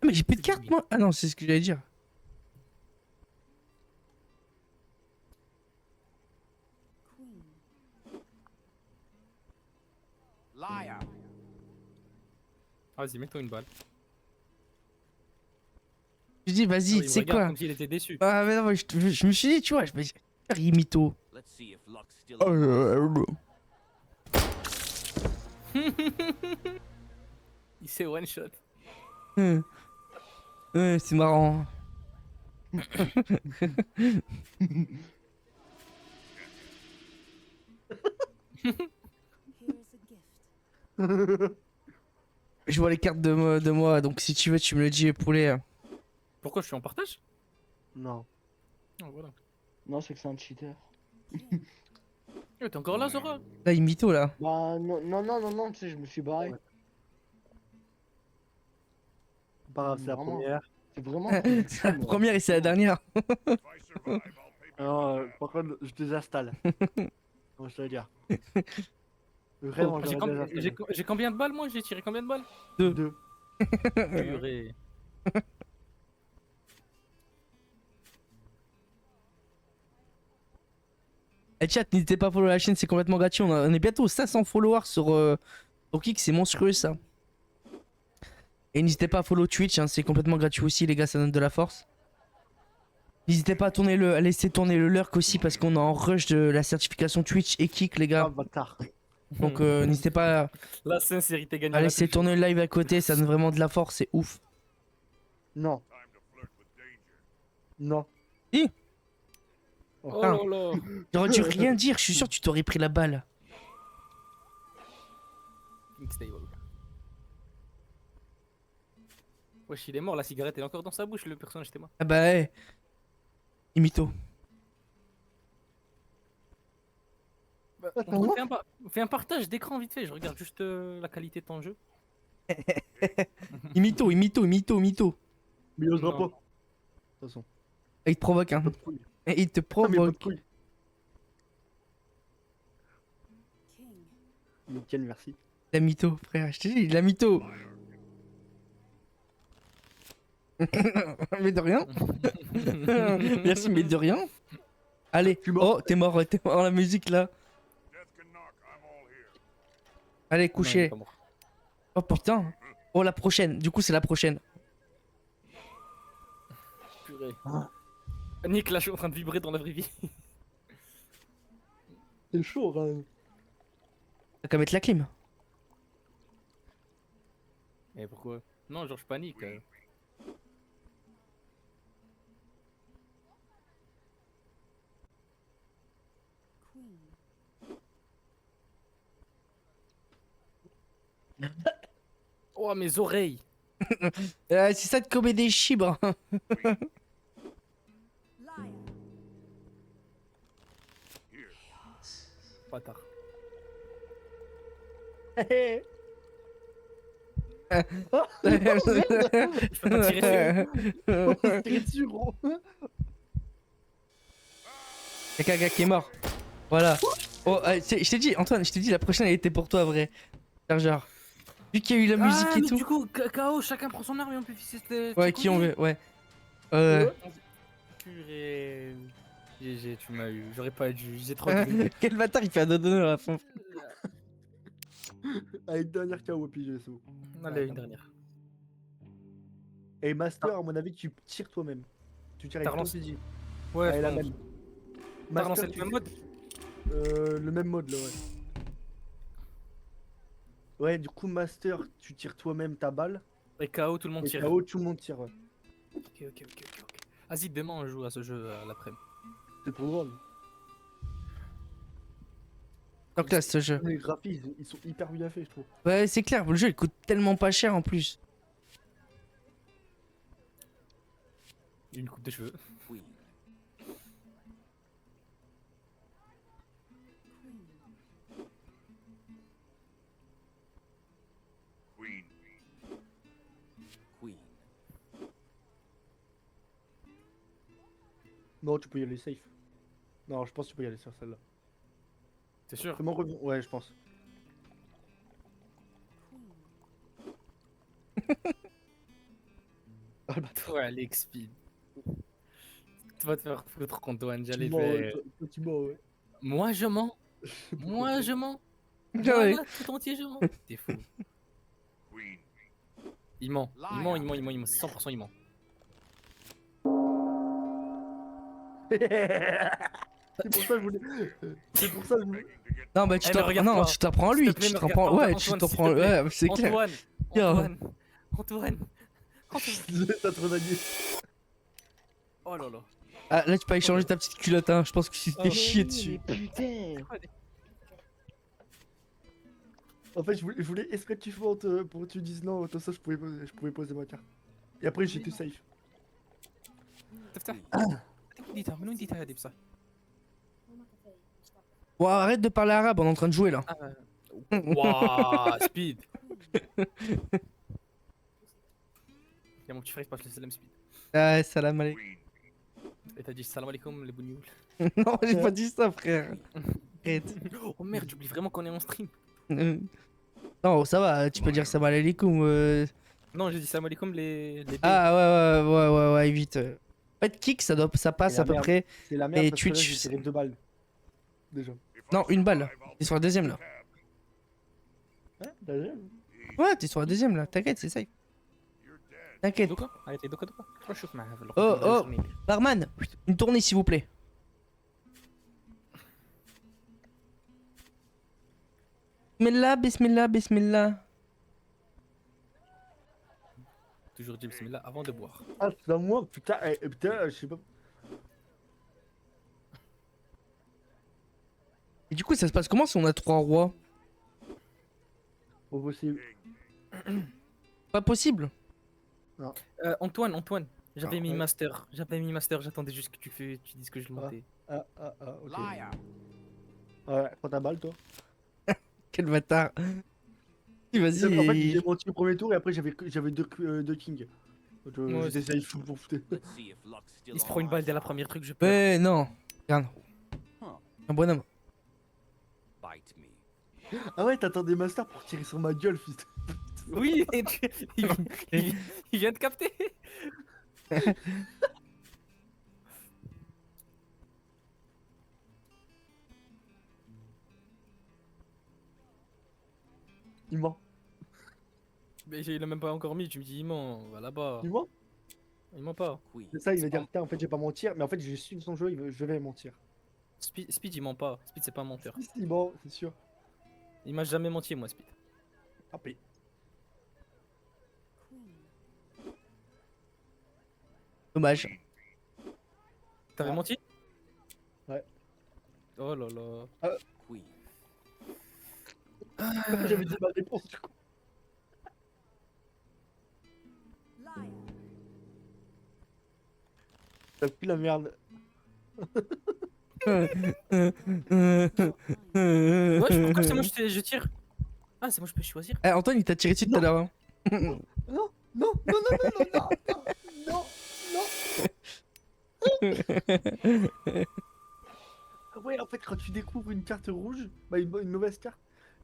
Ah, mais j'ai plus de cartes moi. Ah non, c'est ce que j'allais dire. Queen. Liar. Vas-y, mets-toi une balle. Je dis, Ah vas-y, oui, il tu me sais regarde quoi? comme s'il était déçu. Ah, mais non, mais je me suis dit, tu vois, je me dis, il est mytho. Let's see if luck's still Il s'est one shot. Ouais, c'est marrant. Here's a gift. Je vois les cartes de moi, donc si tu veux, tu me le dis, poulet. Pourquoi je suis en partage? Non. Oh, voilà. Non, c'est que c'est un cheater. T'es encore là, Zora? Là, il mytho là. Bah, non, tu sais, je me suis barré. Ouais. Pas grave, c'est la Vraiment. première. C'est vraiment. C'est la première et c'est la dernière. If I survive, I'll pay back. Alors, par contre, je désinstalle. Bon, je te le dire. Vraiment, J'ai j'aurais com- désinstallé. j'ai combien de balles, moi? J'ai tiré combien de balles? Deux. Purée. Et chat, n'hésitez pas à follow la chaîne, c'est complètement gratuit. On est bientôt 500 followers sur Kik, c'est monstrueux ça. Et n'hésitez pas à follow Twitch, hein, c'est complètement gratuit aussi, les gars, ça donne de la force. N'hésitez pas à laisser tourner le lurk aussi parce qu'on est en rush de la certification Twitch et Kik, les Ah, gars. bâtard. Donc n'hésitez pas La sincérité gagne. à laisser tourner le live à côté, ça donne vraiment de la force, c'est ouf. Non. Time to flirt with danger. Non. Oh là là. J'aurais dû rien dire, je suis sûr que tu t'aurais pris la balle. Mixtape. Wesh, il est mort, la cigarette est encore dans sa bouche, le personnage était mort. Ah bah ouais. Imito. Bah, Attends, on moi fais un partage d'écran vite fait, je regarde juste la qualité de ton jeu. Imito. Mais il osera Non. pas. De toute façon. Il te provoque, hein. Pas de couilles. Et il te Ah, mais pas de provoque. couilles. King. Nickel, merci. La mytho, frère, je te dis, la mytho. Mais de rien. Merci, mais de rien. Allez, Je suis mort. oh, t'es mort, la musique là. Death can knock. I'm all here. Allez, Non, il est coucher. pas mort. Oh putain. Oh, la prochaine, du coup, c'est la prochaine. Purée. Nick, là, je suis en train de vibrer dans la vraie vie. C'est chaud, quand même. T'as qu'à mettre la clim. Et pourquoi? Non, genre je panique. Queen. Oh, mes oreilles. C'est ça de commet des chibres. Liar. Pas tard. Oh, merde. Je peux pas tirer dessus. On s'est tiré dessus, gros. Y'a qu'un gars qui est mort. Voilà. Oh, je t'ai dit, Antoine, je t'ai dit, la prochaine elle était pour toi, vrai. Chargeur. Vu qu'il y a eu la musique et donc tout. du coup, KO, chacun prend son arme et on peut fixer cette. Ouais, qui on veut, ouais. Purée. GG, tu m'as eu. J'aurais pas dû. J'ai trop de. Quel bâtard, il fait un dodo à la fin. Avec dernière KO, puis j'ai saut. Allez, une dernière. Et Master, à mon avis, tu tires toi-même. Tu tires T'as avec ton relancé. fusil. Ouais, Ouais, la je même. pense. T'as relancé le tu- même mode. Le même mode, là, ouais. Ouais, du coup, Master, tu tires toi-même ta balle. Et KO, tout le monde Et tire. KO, tout le monde tire, ouais. Ok. Vas-y, demain on joue à ce jeu à l'après-midi. C'est trop drôle. Donc là, ce jeu. Les graphismes, ils sont hyper bien faits, je trouve. Ouais, c'est clair, le jeu il coûte tellement pas cher en plus. Une coupe de cheveux. Queen. Queen. Queen. Non, tu peux y aller safe. Non, je pense que tu peux y aller sur celle-là. T'es sûr? Comment revenir? Ouais, je pense. Ah, le bâtard. Ouais, Alex Speed. Tu vas te faire foutre, Antoine. Tu J'allais mens, ouais, faire. toi, tu mens, ouais. Moi je mens. Moi je mens. Ouais. Voilà, tout entier je mens. T'es fou. Queen. Il ment. Il ment. 100% il ment. C'est pour ça que je voulais. C'est pour ça que je voulais. Begging to get Non, bah tu Eh, t'en mais regarde non, pas. tu t'en prends S'il lui, te plaît, tu ne t'en regarde prends. pas, Ouais, Antoine, tu t'en s'il prends. te plaît. Ouais, c'est clair. Antoine. Yo. Antoine. T'as trop d'agné. Oh là là. Ah, là, tu peux échanger ta petite culotte, hein. Je pense que tu t'es Oh. chié dessus. Mais putain. En fait, je voulais effectivement pour que tu dises non, tout ça, je pouvais poser ma carte. Et après, j'étais safe. تفتح ديتها منو نديتها هذه بصح Bon, arrête de parler arabe, on est en train de jouer là. Waouh, speed. Y'a mon petit frère qui passe le salam speed. Ah, salam alaikum. Queen. Et t'as dit salam alaikum les bougnoul. Non, j'ai pas dit ça, frère. Arrête. Oh merde, j'oublie vraiment qu'on est en stream. Non, ça va, tu peux dire salam alaikum. Non, j'ai dit salam alaikum les deux. Ah, ouais, évite. En fait, kick, ça passe C'est à la peu merde. près. C'est la merde. Et parce que là, Twitch, j'ai tiré 2 balles. Déjà. If Non, I une balle. survive, I'll T'es sur la deuxième là. Hein, déjà Ouais, t'es sur la deuxième là, t'inquiète, c'est safe. You're dead. T'inquiète. دوكا عيطي دوكا روح شوف معاه في Oh, oh. الغرفة. Barman, une tournée s'il vous plaît. Bismillah, bismillah. Toujours dire bismillah avant de boire. Ah, c'est à moi, putain, putain, je sais pas. Et du coup, ça se passe comment si on a 3 rois? Pas possible. Pas possible. Antoine, j'avais Ah, mis ouais. master, j'attendais juste que tu dises que je le montais. Ah, ok. Ouais, prends ta balle, toi. Quel bâtard. En fait, j'ai Vas-y. menti au premier tour et après, j'avais deux kings. Donc, Ouais, j'étais safe pour foutre. Il se prend une balle dès la première truc, je peux. Ouais, non. Regarde. Un bonhomme. Ah ouais, t'attendais Master pour tirer sur ma gueule, fils. Oui, il vient de capter. Il ment. Mais il a même pas encore mis, tu me dis il ment, va là-bas. Il ment. Il ment pas. C'est ça, il va dire, putain, en fait, j'ai pas mentir, mais en fait, j'ai su son jeu, je vais mentir. Speed il ment pas, Speed c'est pas un menteur. Si, il ment, c'est sûr. Il m'a jamais menti moi Speed. Ah, mais Dommage. T'avais Ah. menti? Ouais. Oh là là. J'avais dit ma réponse du coup. Liar. T'as plus la merde. Wesh, pourquoi c'est moi je tire? Ah, c'est moi je peux choisir. Eh, Antoine, il t'a tiré dessus tout à l'heure. Hein. Non, non, non, non, non, non, non, non, non. Ah ouais, en fait, quand tu découvres une carte rouge, bah une mauvaise carte.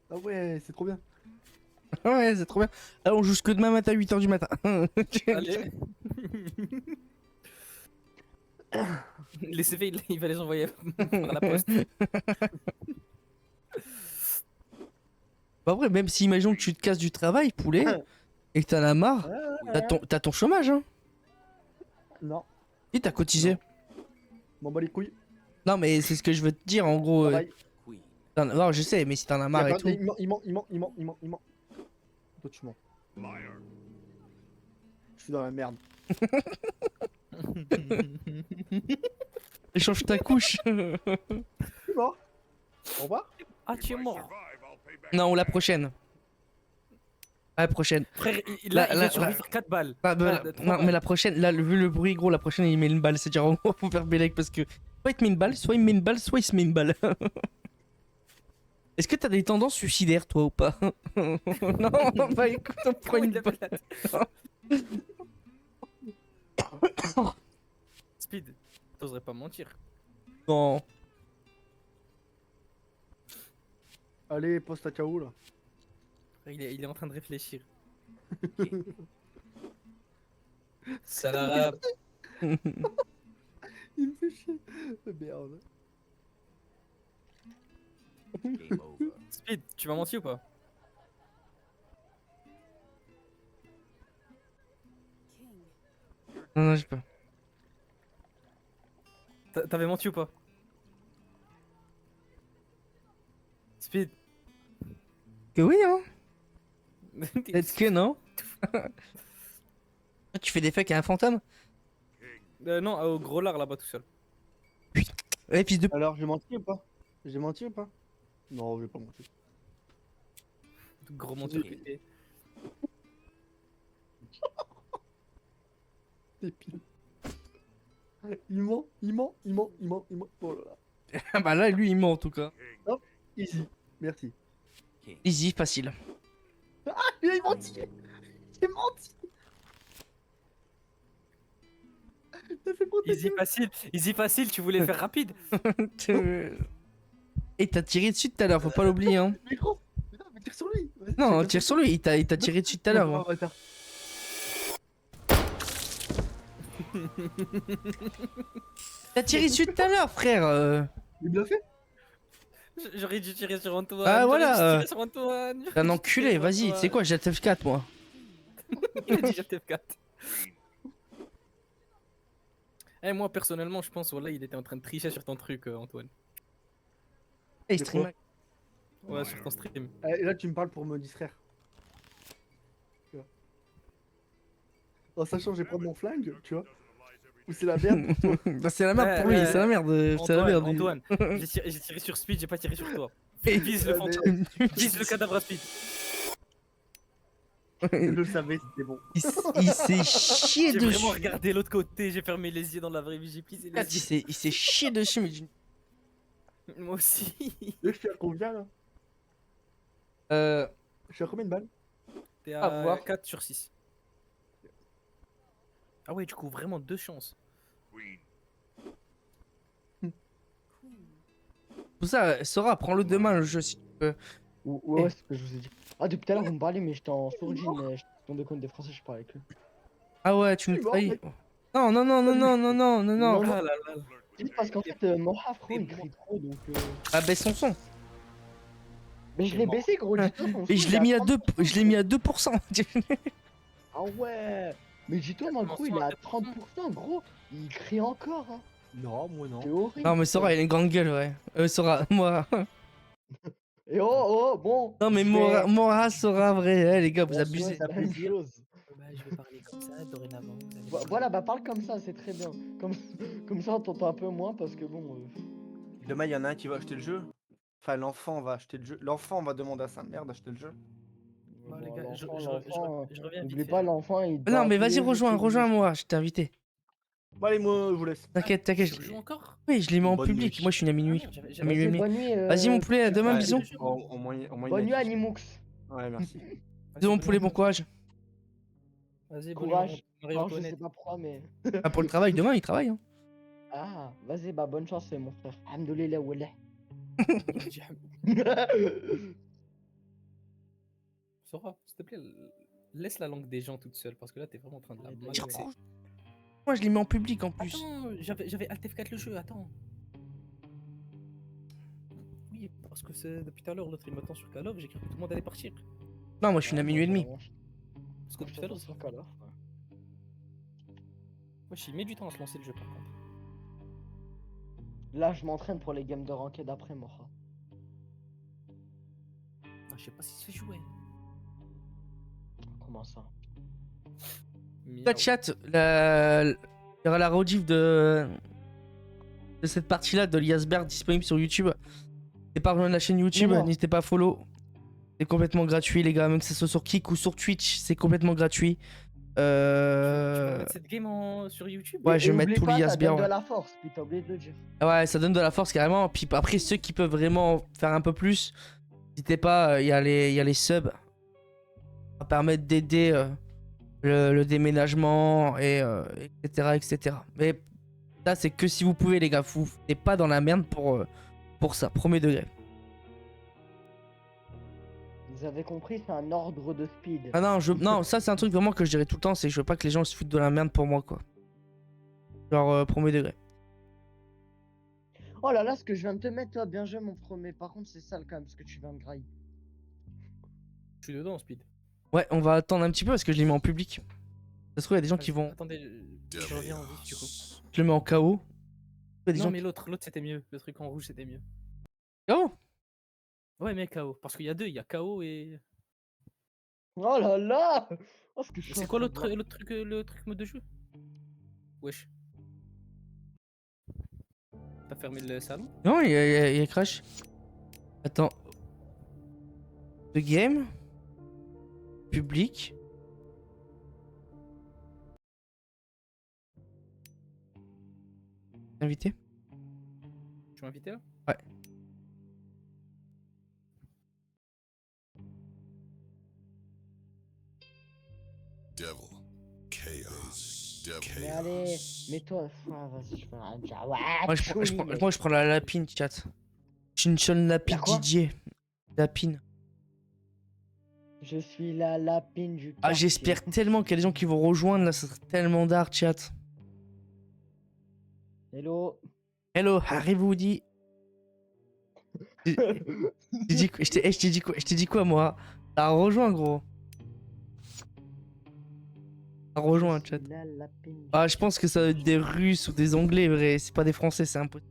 Ah ouais, c'est trop bien. Ouais, c'est trop bien. Alors, on joue jusque demain matin à 8h du matin. Allez. Les CV, il va les envoyer par la poste. Bah après, même si imaginons que tu te casses du travail, poulet, et que t'en as marre, t'as ton chômage, hein. Non, Et t'as cotisé. m'en bats les couilles. Non, mais c'est ce que je veux te dire, en gros. Travail. Non, je sais, mais si t'en as marre et tout. Il ment. Toi, tu mens. Liar. Je suis dans la merde. Échange ta couche. Je suis mort. Au revoir. Ah, tu es If I mort. survive, I'll pay back. Non, la prochaine. La prochaine. Frère, Là, là, il là, vient de survivre 4 balles. Ah, bah, Ah, trois non, balles. mais la prochaine, là, vu le bruit gros, la prochaine il met une balle. C'est-à-dire, en gros, faut faire Bélec parce que soit il te met une balle, soit il me met une balle, soit il se met une balle. Est-ce que t'as des tendances suicidaires, toi, ou pas? Non, bah écoute, on prend Comment une il balle. appelle Speed, t'oserais pas mentir. Non. Allez, poste à KO là. Il est en train de réfléchir. Salah. Il me fait chier. Merde. Speed, tu m'as menti ou pas? King. Non, j'ai pas. T'avais menti ou pas? Speed. Que oui, hein. Peut-être que non. Tu fais des fakes à un fantôme? Non, au gros lard là-bas tout seul. Ouais, fils de. Alors, j'ai menti ou pas? J'ai menti ou pas? Non, j'ai pas menti. Gros menteur. J'ai- Débile. Il ment. Oh là là. Bah là, lui, il ment en tout cas. Easy. Merci. Easy, facile. Il a menti. J'ai menti. T'as fait protéger. Easy facile, tu voulais faire rapide. Et t'as tiré dessus tout à l'heure, faut pas l'oublier, hein. Mais gros. Mais non, mais tire sur lui. Vas-y, Non, chacun tire son sur lui, il t'a tiré dessus tout à l'heure. tour. hein. Bâtard. T'as tiré dessus tout à l'heure, frère. Il me l'a fait. J'aurais dû tirer sur Antoine. Ah, j'aurais voilà, dû tirer sur Antoine. T'es un enculé, vas-y, tu sais quoi, j'ai F4 moi. Il a dit JTF4. Eh, moi personnellement, je pense, voilà, il était en train de tricher sur ton truc, Antoine. Hey, De stream. quoi Ouais, sur ton stream. Et là, tu me parles pour me distraire. Tu vois. En sachant que j'ai prendre mon flingue, tu vois. Ou c'est la merde pour toi. Bah, c'est la merde pour lui, c'est la merde. C'est la Antoine, merde. Antoine, j'ai tiré sur Speed, j'ai pas tiré sur toi. Et- Vise le Ouais, fantôme, vise le cadavre à Speed. Je le savais, c'était bon. Il s'est chié J'ai dessus. vraiment regardé l'autre côté, j'ai fermé les yeux dans la vraie vie, j'ai plissé les yeux. Il s'est chié dessus, mais Moi aussi. Là, je suis à combien là? euh, Je suis à combien de balles? T'es À à voir. 4 sur 6. Ah ouais, du coup, vraiment 2 chances. Queen. Queen. pour ça, Sora, prends-le demain le jeu si tu peux. Ouais, c'est ce que je vous ai dit. Ah, depuis tout à l'heure, vous me parlez, mais j'étais en sourdine. Je suis tombé contre des Français, je parlais avec eux. Ah ouais, tu nous Oui, bon, trahis. Non, non, non, non, non, non, non, non, non. Non, Ah là là. C'est parce qu'en fait, Moha, frérot, il crie trop, donc. Ah, baisse son son. Mais je l'ai baissé, gros, dis-toi. son Et son, je il l'ai est mis à 30%. 2, je l'ai mis à 2%. Ah ouais. Mais dis-toi, mon gros, il est à 30%, gros. Il crie encore, hein. Non, moi non. C'est horrible. Non, mais Sora, il a une grande gueule, ouais. Sora, moi. Et oh, bon. Non, mais je vais- Mora, Sora, vrai, les gars, vous Bon, abusez. c'est la même chose. Bah, je vais parler Ça, dorénavant. vous allez Voilà, bah parle comme ça, c'est très bien. Comme, comme ça, on t'entend un peu moins parce que bon. Demain, il y en a un qui va acheter le jeu. Enfin, l'enfant va acheter le jeu. L'enfant va demander à sa mère d'acheter le jeu. Bon, les Bon, gars, l'enfant, je reviens vite n'oublie fait. pas, l'enfant, il. Non, bat mais tous vas-y, les jeux qu'il veut. rejoins-moi, je t'ai invité. Bon, allez, moi, je vous laisse. T'inquiète, t'inquiète. Tu joues encore? Oui, je l'ai mis en Bonne public. nuit. Moi, je suis une à Ah minuit. merde, j'avais- À j'avais- minuit et Vas-y, demi. bonne nuit. Vas-y, mon poulet, à demain, Pierre. bisous. Au moins, Bonne il nuit, a dit. Animoux. Ouais, merci. Bisous, mon bonne poulet, nuit. bon courage. Vas-y, bonne Courage. nuit, Alors, je Marie-Antoinette. sais pas pourquoi, mais. Ah, pour le travail, demain, il travaille. Hein. Ah, vas-y, bah bonne chance, mon frère. Alhamdoulilah, wallah. Sora, s'il te plaît, laisse la langue des gens toute seule parce que là t'es vraiment en train de la Ouais, malaxer. Moi, je l'ai mis en public en plus. Attends, j'avais Alt F4 le jeu, attends. Oui, parce que c'est depuis tout à l'heure, l'autre il m'attend sur Call of, j'ai cru que tout le monde allait partir. Non, moi, je suis une à minuit et demi. Parce que depuis tout à l'heure, c'est Call of. Moi, il met du temps à se lancer le jeu par contre. Là, je m'entraîne pour les games de ranked après, moi. Ah, je sais pas si se fait jouer. Comment ça? La chat, il y aura la rediff de cette partie-là de l'Iasberg disponible sur YouTube. N'hésitez pas à rejoindre la chaîne YouTube, Non. n'hésitez pas à follow. C'est complètement gratuit, les gars, même que ce soit sur Kick ou sur Twitch, c'est complètement gratuit. Tu vas mettre cette game sur YouTube? Ouais, je vais Et mettre oublie tout pas, ça l'Iasberg. donne de Ouais. la force, puis t'as oublié de le dire. Ouais, ça donne de la force carrément. Puis après, ceux qui peuvent vraiment faire un peu plus, n'hésitez pas, il y a les subs. Ça va permettre d'aider le déménagement, et etc., etc. Mais ça, c'est que si vous pouvez, les gars. Vous n'êtes pas dans la merde pour ça, premier degré. Vous avez compris, c'est un ordre de speed. Ah non, non, ça, c'est un truc vraiment que je dirais tout le temps, c'est que je veux pas que les gens se foutent de la merde pour moi, quoi. Genre, premier degré. Oh là là, ce que je viens de te mettre, toi, bien joué, mon premier. Par contre, c'est sale quand même, ce que tu viens de grailler. Je suis dedans, Speed. Ouais, on va attendre un petit peu parce que je l'ai mis en public. Ça se trouve, il y a des gens qui vont. Attendez, je reviens en vie du coup. Je le mets en KO. Il y a des Non, gens mais l'autre c'était mieux. Le truc en rouge c'était mieux. KO. Ouais, mais KO. Parce qu'il y a deux, il y a KO et. Oh là là. Oh, ce que je suis C'est en quoi train de le truc mode de jeu? Wesh. T'as fermé le salon? Non, il y a Crash. Attends. The game. Public. Invité. Tu m'as invité là? Ouais. Devil. Chaos. Devil. Mais allez, mets-toi. Ah, vas-y, je fais un Jawa. Moi, je prends la lapine, chat. Chinchon lapine La quoi? Didier. Lapine. Je suis la lapine du. Ah, quartier. j'espère tellement qu'il y a des gens qui vont rejoindre là, ça serait tellement d'art, chat. Hello. Hello, Harry Woody. Je t'ai dit quoi, moi? T'as rejoint, gros. T'as rejoint, Je chat. suis la lapine du- Ah, je pense que ça va être des Russes ou des Anglais, vrai. C'est pas des Français, c'est impossible.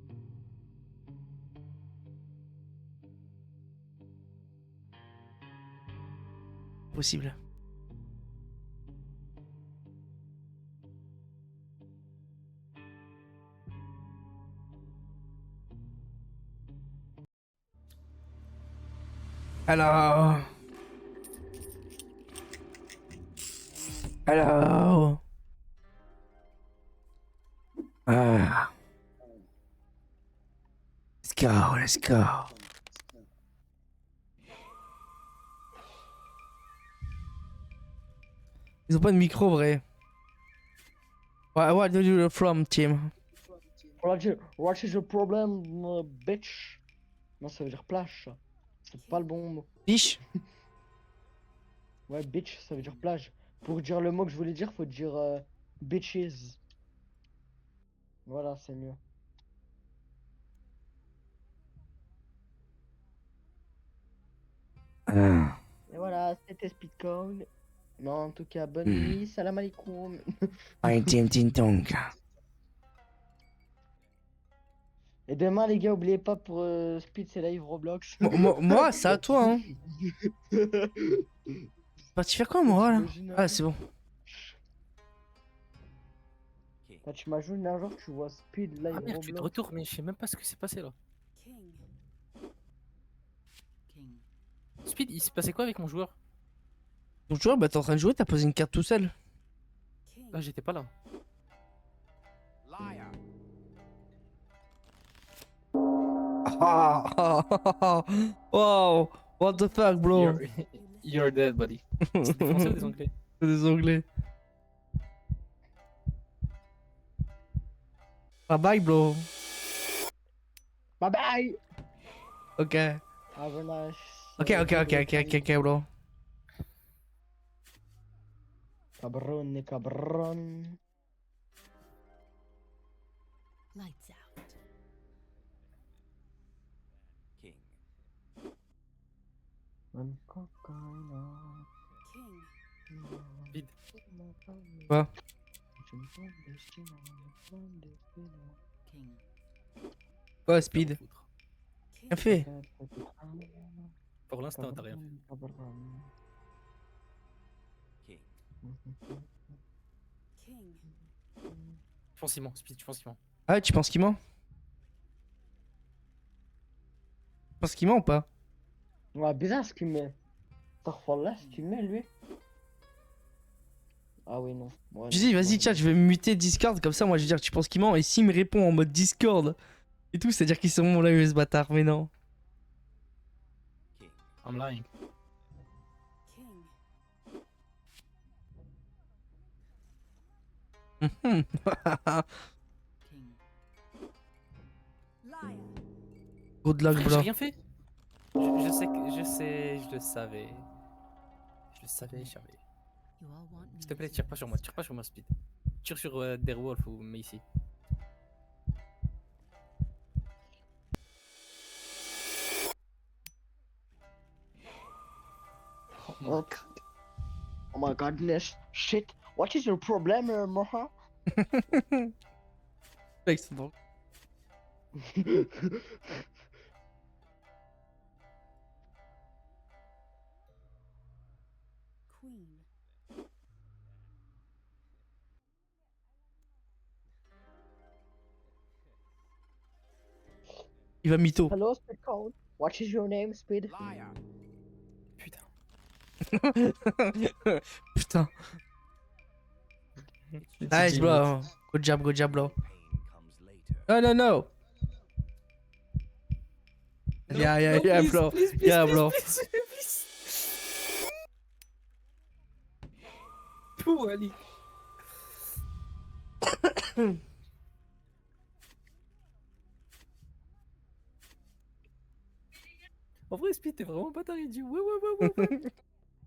Possible. Alors. Alors. Ah. Let's go, let's go. Ils ont pas de micro, vrai. What do you from, team? What is the problem, bitch? Non, ça veut dire plage. Ça. C'est pas le bon mot. Biche? Ouais, bitch, ça veut dire plage. Pour dire le mot que je voulais dire, faut dire bitches. Voilà, c'est mieux. Ah. Et voilà, c'était Speedcone. Non, en tout cas, bonne nuit, salam alaikum. Team Ting Tong. Et demain, les gars, oubliez pas pour Speed, c'est live Roblox. Moi, c'est à toi, hein. Parti faire quoi, moi, là? T'imagines, Ah, c'est bon. Bah, tu m'as joué un jour, tu vois Speed là, Ah il merde, tu te rebloque. retournes, mais je sais même pas ce que s'est passé là. King. Speed, il s'est passé quoi avec mon joueur? Donc tu vois, bah t'es en train de jouer, t'as posé une carte tout seul. King. Ah, j'étais pas là. Wow, what the fuck, bro? You're, you're dead, buddy. C'est des français ou des anglais? C'est des anglais. Bye bye, bro. Bye bye! Ok. Have a nice. Ok, ok, bro. Cabron, cabron. Lights out. Un cocaïna. King. Vide. Quoi? Quoi, Speed? Foutre. Bien fait. Pour l'instant, t'as rien fait. King. Tu penses Simon, Speed, tu penses Simon. Ah, tu penses qu'il ment? Tu penses qu'il ment ou pas? Ouais, bizarre ce qu'il met. Là, ce qu'il met, lui. Ah oui, non. Ouais, Tu non, dis, vas-y, ouais, chat, non. je vais muter Discord, comme ça, moi, je vais dire, tu penses qu'il ment? Et s'il me répond en mode Discord et tout, c'est-à-dire qu'ils sont là, ce bâtard, mais non. I'm lying. King. Liar. Good luck, Frère, j'ai bro. rien fait. Je sais que, je le savais. Je le savais, je savais. You all want me S'il te plaît, to tire pas sur moi, tire pas sur moi, Speed. Tire sur Derwolf ou Macy. Oh my Oh, god. oh my goodness. Shit. What is your problem, Moha? Mec, c'est bon. Queen. Il va mytho. Hello, Speed Code. What is your name, Speed? Putain. Putain. Nice, bro. Good job, bro. No, no, no. Yeah, please, bro. please, please, Yeah, please, bro. please, please. Pouh, Ali. En vrai, Speed, t'es vraiment bâtard, il dit ouais.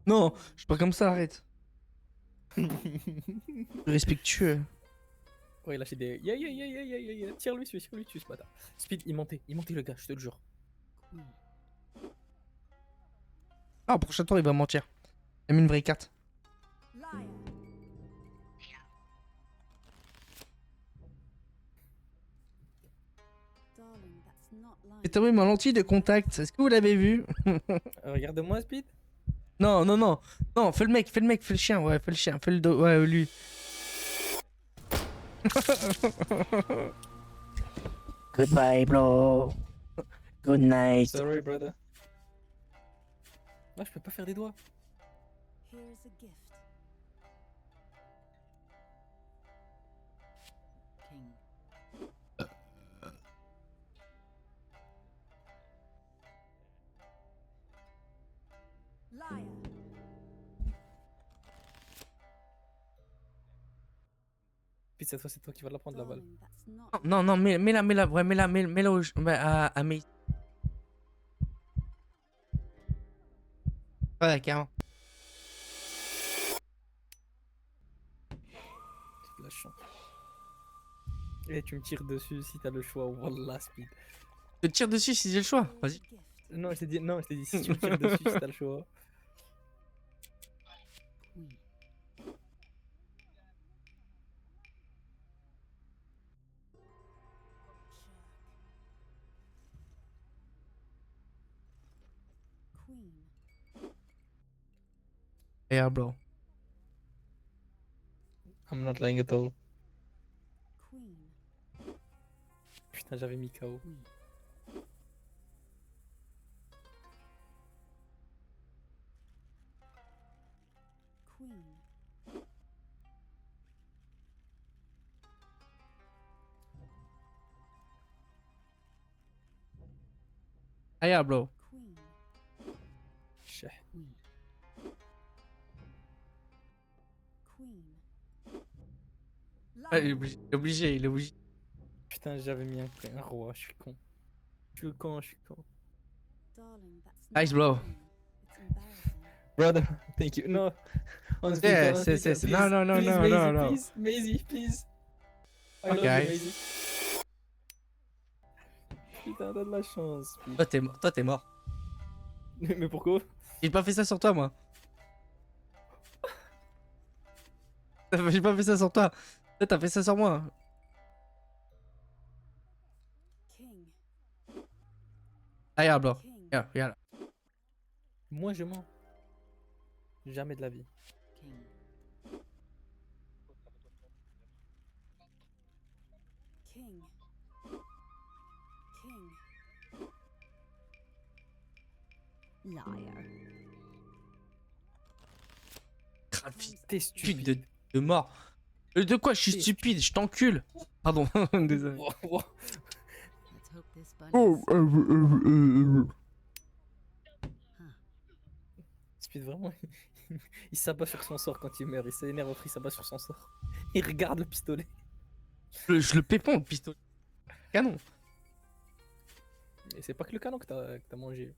Non, je suis pas comme ça, arrête. Respectueux. Ouais, il a lâché des. Yeah. Tire-lui dessus, ce bâtard. Speed, il mentait le gars, je te le jure. Queen. Ah, prochain tour, il va mentir. Il a mis une vraie carte. Liar. Darling, that's not lying. J'ai tombé ma lentille de contact. Est-ce que vous l'avez vu? Regarde-moi, Speed. Non, fais le mec, fais le chien, ouais, fais le chien, fais le dos, ouais, lui. Goodbye, bro. Good night. Sorry, brother. Ah, je peux pas faire des doigts. Here's a gift. King. Liar. Speed, cette fois, c'est toi qui vas la prendre la balle. Darling, that's not Non, mets-la, ouais, mets-la à mes. Ouais, carrément. C'est de la chance. Et tu me tires dessus si t'as le choix. Wallah, Speed. Je te tire dessus si j'ai le choix, here's a vas-y. gift. Non, je t'ai dit si tu me tires dessus si t'as le choix. Queen. Queen. Yeah, bro. I'm not lying at all. Putain, j'avais mis KO. Queen. Ah yeah, bro. Queen. Cheh. Queen. Ah, il est Lion. obligé, il est obligé, il est obligé. Putain, j'avais mis un roi, je suis con. Je suis con, je suis con. Darling, that's Nice, not bro. lying. It's embarrassing. Brother, thank you. No. On speaker, Yeah, on c'est- speaker, c'est- please, non, non, non, please, non, Maisie, non, non. please, Maisie, please. I love you, Okay. Maisie. Putain, t'as de la chance. putain. Toi, t'es mort. Mais pourquoi? J'ai pas fait ça sur toi, moi. J'ai pas fait ça sur toi. Toi, t'as fait ça sur moi. King. Ah yeah, bro. King. Yeah, yeah. Moi, je mens. Jamais de la vie. King. King. King. Liar. Ah, fils T'es de stupide. pute de mort. De quoi? Je suis T'es stupide, je t'encule. Pardon, désolé. Wow, wow. Let's hope this Oh, bunny. Stupide, vraiment. Il s'abat sur son sort quand il meurt. Il s'énerve après, il s'abat sur son sort. Il regarde le pistolet. je le pépon, le pistolet. Canon. Et c'est pas que le canon que t'as mangé.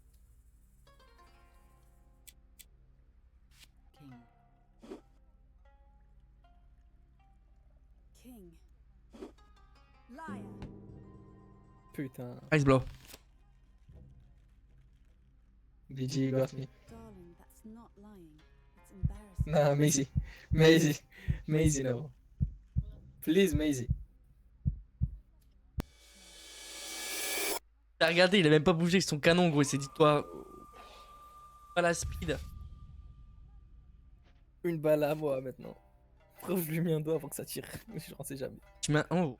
King. King. Liar. Putain. Ice blow. BG got me. Darling, that's not lying. It's embarrassing. Nah, Maisie. Maisie. Maisie, no. Please, Maisie. T'as regardé, il a même pas bougé avec son canon, gros. Il s'est dit, toi. Pas la speed. Une balle à moi maintenant. Frère, je lui ai mis un doigt avant que ça tire. J'en sais jamais. Tu mets un. Oh.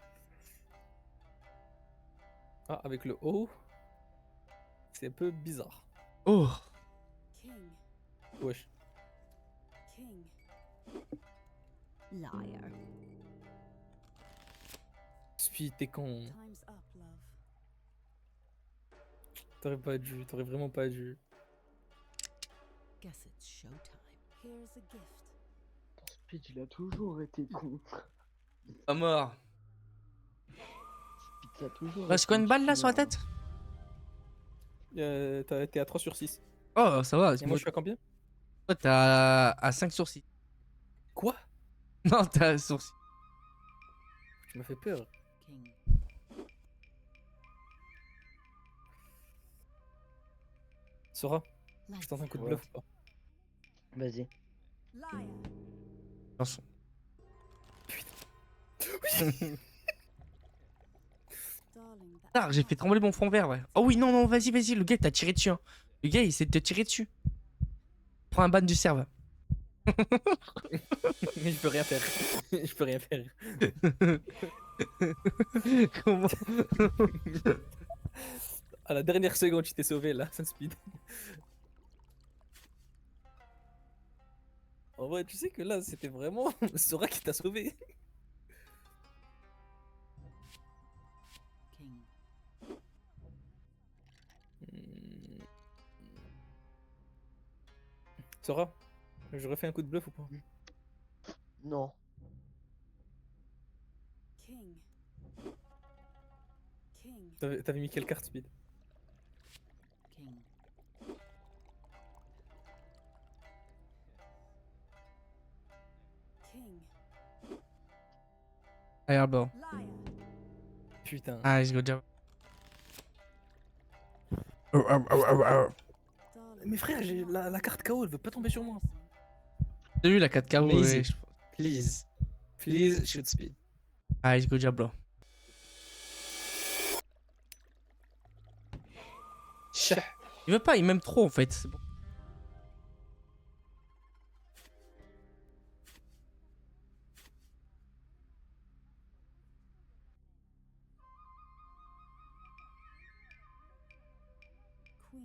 Ah, avec le haut, c'est un peu bizarre. Oh. King. Wesh. King. Liar. Speed, t'es con. Time's up, love. T'aurais pas dû, t'aurais vraiment pas dû. Guess it's showtime. Here's a gift. Speed, il a toujours été con. Pas mort. Speed, ça a toujours Reste quoi, été une balle là sur la chinois. tête? T'es à 3 sur 6. Oh, ça va. Et moi, je suis à combien? Toi, t'es à 5 sur 6. Quoi? Non, t'es à sur 6. Tu m'as fait peur. King. Sora, Lights je tente un coup de Ouais. bluff ou pas? Vas-y. Liar. Attention. Darling, that's Ah, j'ai not fait trembler mon lying. front vert, ouais. Oh oui, non, non, vas-y, vas-y. Le gars, il t'a tiré dessus. Hein. Le gars, il essaie de te tirer dessus. Prends un ban du serve. Mais je peux rien faire. Je peux rien faire. Comment? À la dernière seconde, tu t'es sauvé là, Sunspeed. En vrai, tu sais que là, c'était vraiment Sora qui t'a sauvé. King. Hmm. Sora, je refais un coup de bluff ou pas? Non. King. King. T'avais mis quelle carte, Speed? King. King. Fireball. Liar. Putain. Ah, je go job. Darling, Mais frère, j'ai la carte KO, elle veut pas tomber sur moi. J'ai vu la 4 KO. Lazy. Ouais. Please. Please, shoot Speed. Ah, je go Diablo. Chah. Il veut pas, il m'aime trop en fait. C'est bon.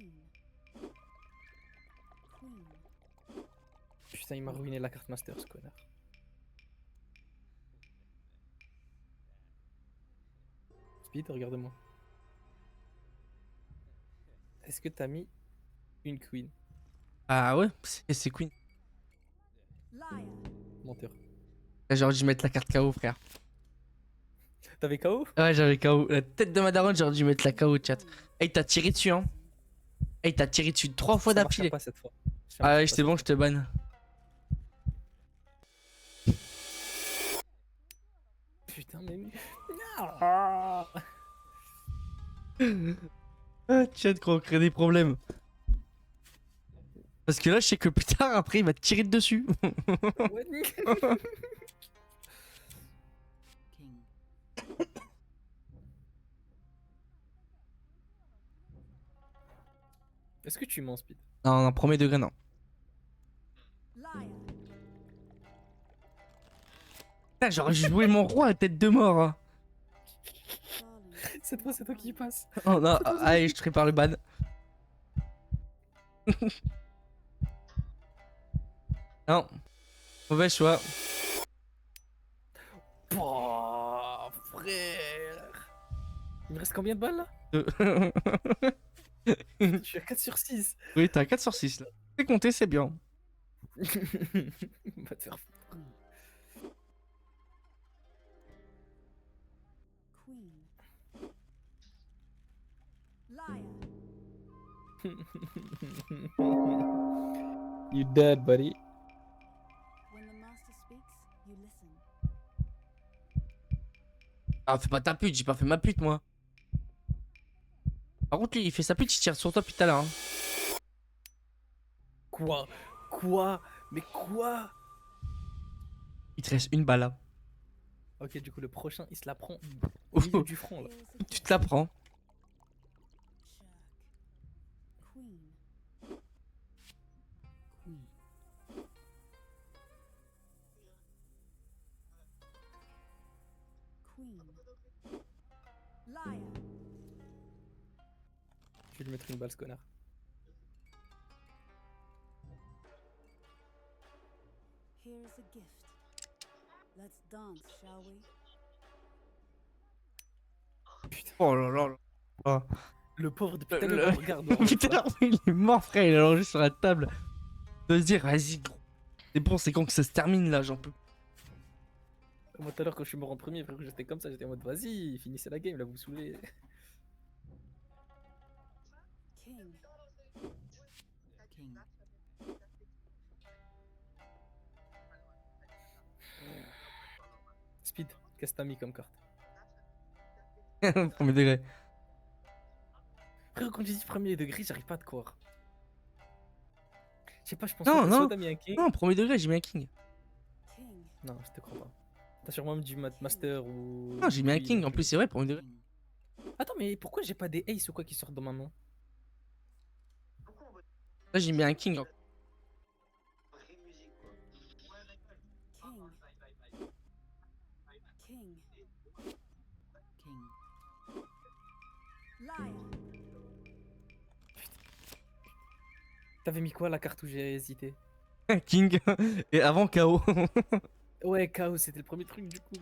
Queen. Queen. Putain, il m'a ruiné la carte master, ce connard. Speed, regarde-moi. Est-ce que t'as mis une queen? Ah ouais, c'est Queen. Liar. Menteur. J'aurais dû mettre la carte KO, frère. T'avais KO? Ouais, j'avais KO. La tête de ma daronne, j'aurais dû mettre la KO, chat. Hey, t'as tiré dessus, hein. Hey, t'as tiré dessus 3 fois Ça marchera d'affilée. pas cette fois. Ça Ah marchera ouais, pas c'était cette bon, je te banne. fois. Putain, mais. Ah. Ah, chat, qu'on crée des problèmes. Parce que là, je sais que plus tard, après, il va te tirer dessus. Ouais. King. Est-ce que tu mens, Speed? Non, non, premier degré, non. Liar. Putain, j'aurais joué mon roi à tête de mort. Hein. Darling. Cette fois, c'est toi qui passe. Oh non, allez, je te prépare le ban. Non. Mauvais choix. Oh, frère. Il me reste combien de balles là? Je suis à 4 sur 6. Oui, t'as 4 sur 6 là. C'est compté, c'est bien. Va te faire foutre. Queen. Liar. You dead, buddy. When the master speaks, you listen. Ah, fais pas ta pute, j'ai pas fait ma pute moi. Par contre, lui, il fait sa pute, il tire sur toi depuis tout à l'heure. Hein. Quoi? Quoi? Mais quoi? Il te reste une balle là. Ok, du coup, le prochain, il se la prend au milieu du front là. Here's a Tu gift. te la prends. Jerk. Queen. Queen. Queen. Liar. Je vais lui mettre une balle, ce connard. Here's a gift. Let's dance, shall we? Oh là là là. Oh. Le pauvre, depuis tout à Le- l'heure, on regarde. Putain, il est mort, frère, il est allongé sur la table. De se dire, vas-y, gros. C'est bon, c'est quand que ça se termine là, j'en peux. Moi, tout à l'heure, quand je suis mort en premier, frère, j'étais comme ça, j'étais en mode vas-y, finissez la game, là, vous me saoulez. King. King. Speed, qu'est-ce que t'as mis comme carte? Premier degré. Frère, quand j'ai dit premier degré, j'arrive pas à te croire. Je sais pas, je pense Non, que non. soit t'as mis un king. Non, premier degré, j'ai mis un king. King. Non, je te crois pas. T'as sûrement mis du master ou. Non, j'ai mis un queen, king, en donc, plus, c'est vrai, premier degré. King. Attends, mais pourquoi j'ai pas des aces ou quoi qui sortent dans ma main? Là, j'ai mis un king. King. King. King. Liar. T'avais mis quoi la carte où j'ai hésité? Un king. Et avant KO. Ouais, chaos, c'était le premier truc du coup.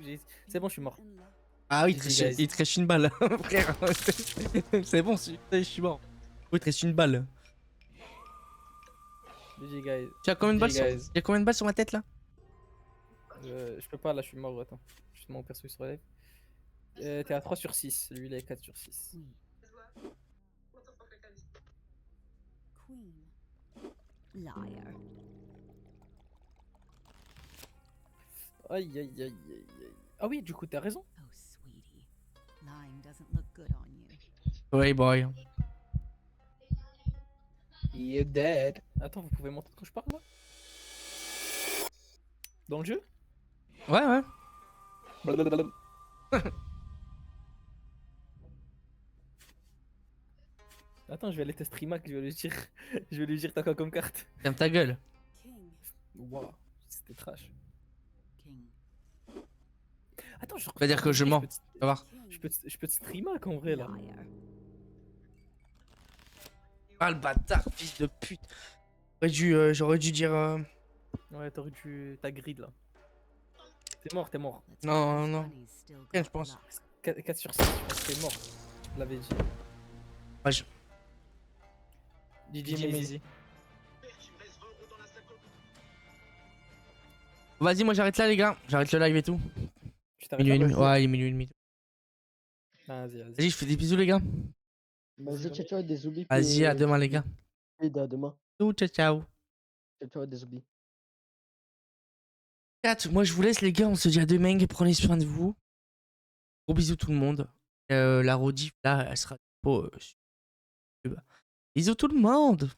C'est bon, je suis mort. In love. Ah oui, GG, guys. il te reste une balle, frère. C'est bon, je suis mort. Oui, il te reste une balle. GG, guys. Tu as combien de balles GG, sur... guys. Il y a combien de balles sur ma tête là? Je peux pas, là, je suis mort. Attends. Justement, mon perso il se relève. T'es à 3 sur 6. Lui, il est à 4 sur 6. Queen. Liar. Aïe, aïe, aïe, aïe, aïe. Ah oui, du coup, t'as raison. Oh, sweetie. Lying doesn't look good on you. Oui, boy. You're dead. Attends, vous pouvez montrer quand je parle là? Dans le jeu? Ouais, ouais. Blablabla. Attends, je vais aller tester Rimac, je vais lui dire. Je vais lui dire t'as quoi comme carte? Ferme ta gueule. King. Waouh, c'était trash. King. Attends, je Va dire que je mens. King. Va voir. Je peux te streamer en vrai là. Liar. Ah le bâtard, fils de pute. J'aurais dû dire. Ouais, t'aurais dû. Ta grid là. T'es mort, t'es mort. Non, non. Tiens, je pense. 4 sur 6, je pense que t'es mort. Je l'avais dit. Ouais, DJ Maisy. Vas-y, moi j'arrête là, les gars. J'arrête le live et tout. Tu t'arrêtes Minuit et là? demi. Ouais, il est minuit et demi. Vas-y, vas-y. Vas-y, je fais des bisous, les gars. Vas-y, ciao, ciao, des oublis. Vas-y, à demain, les gars. Et à demain. Ciao, ciao. Ciao, ciao, des oublis. 4, moi je vous laisse, les gars. On se dit à demain. Prenez soin de vous. Gros bisous, tout le monde. La rediff, là, elle sera dispo sur YouTube. Bisous, tout le monde.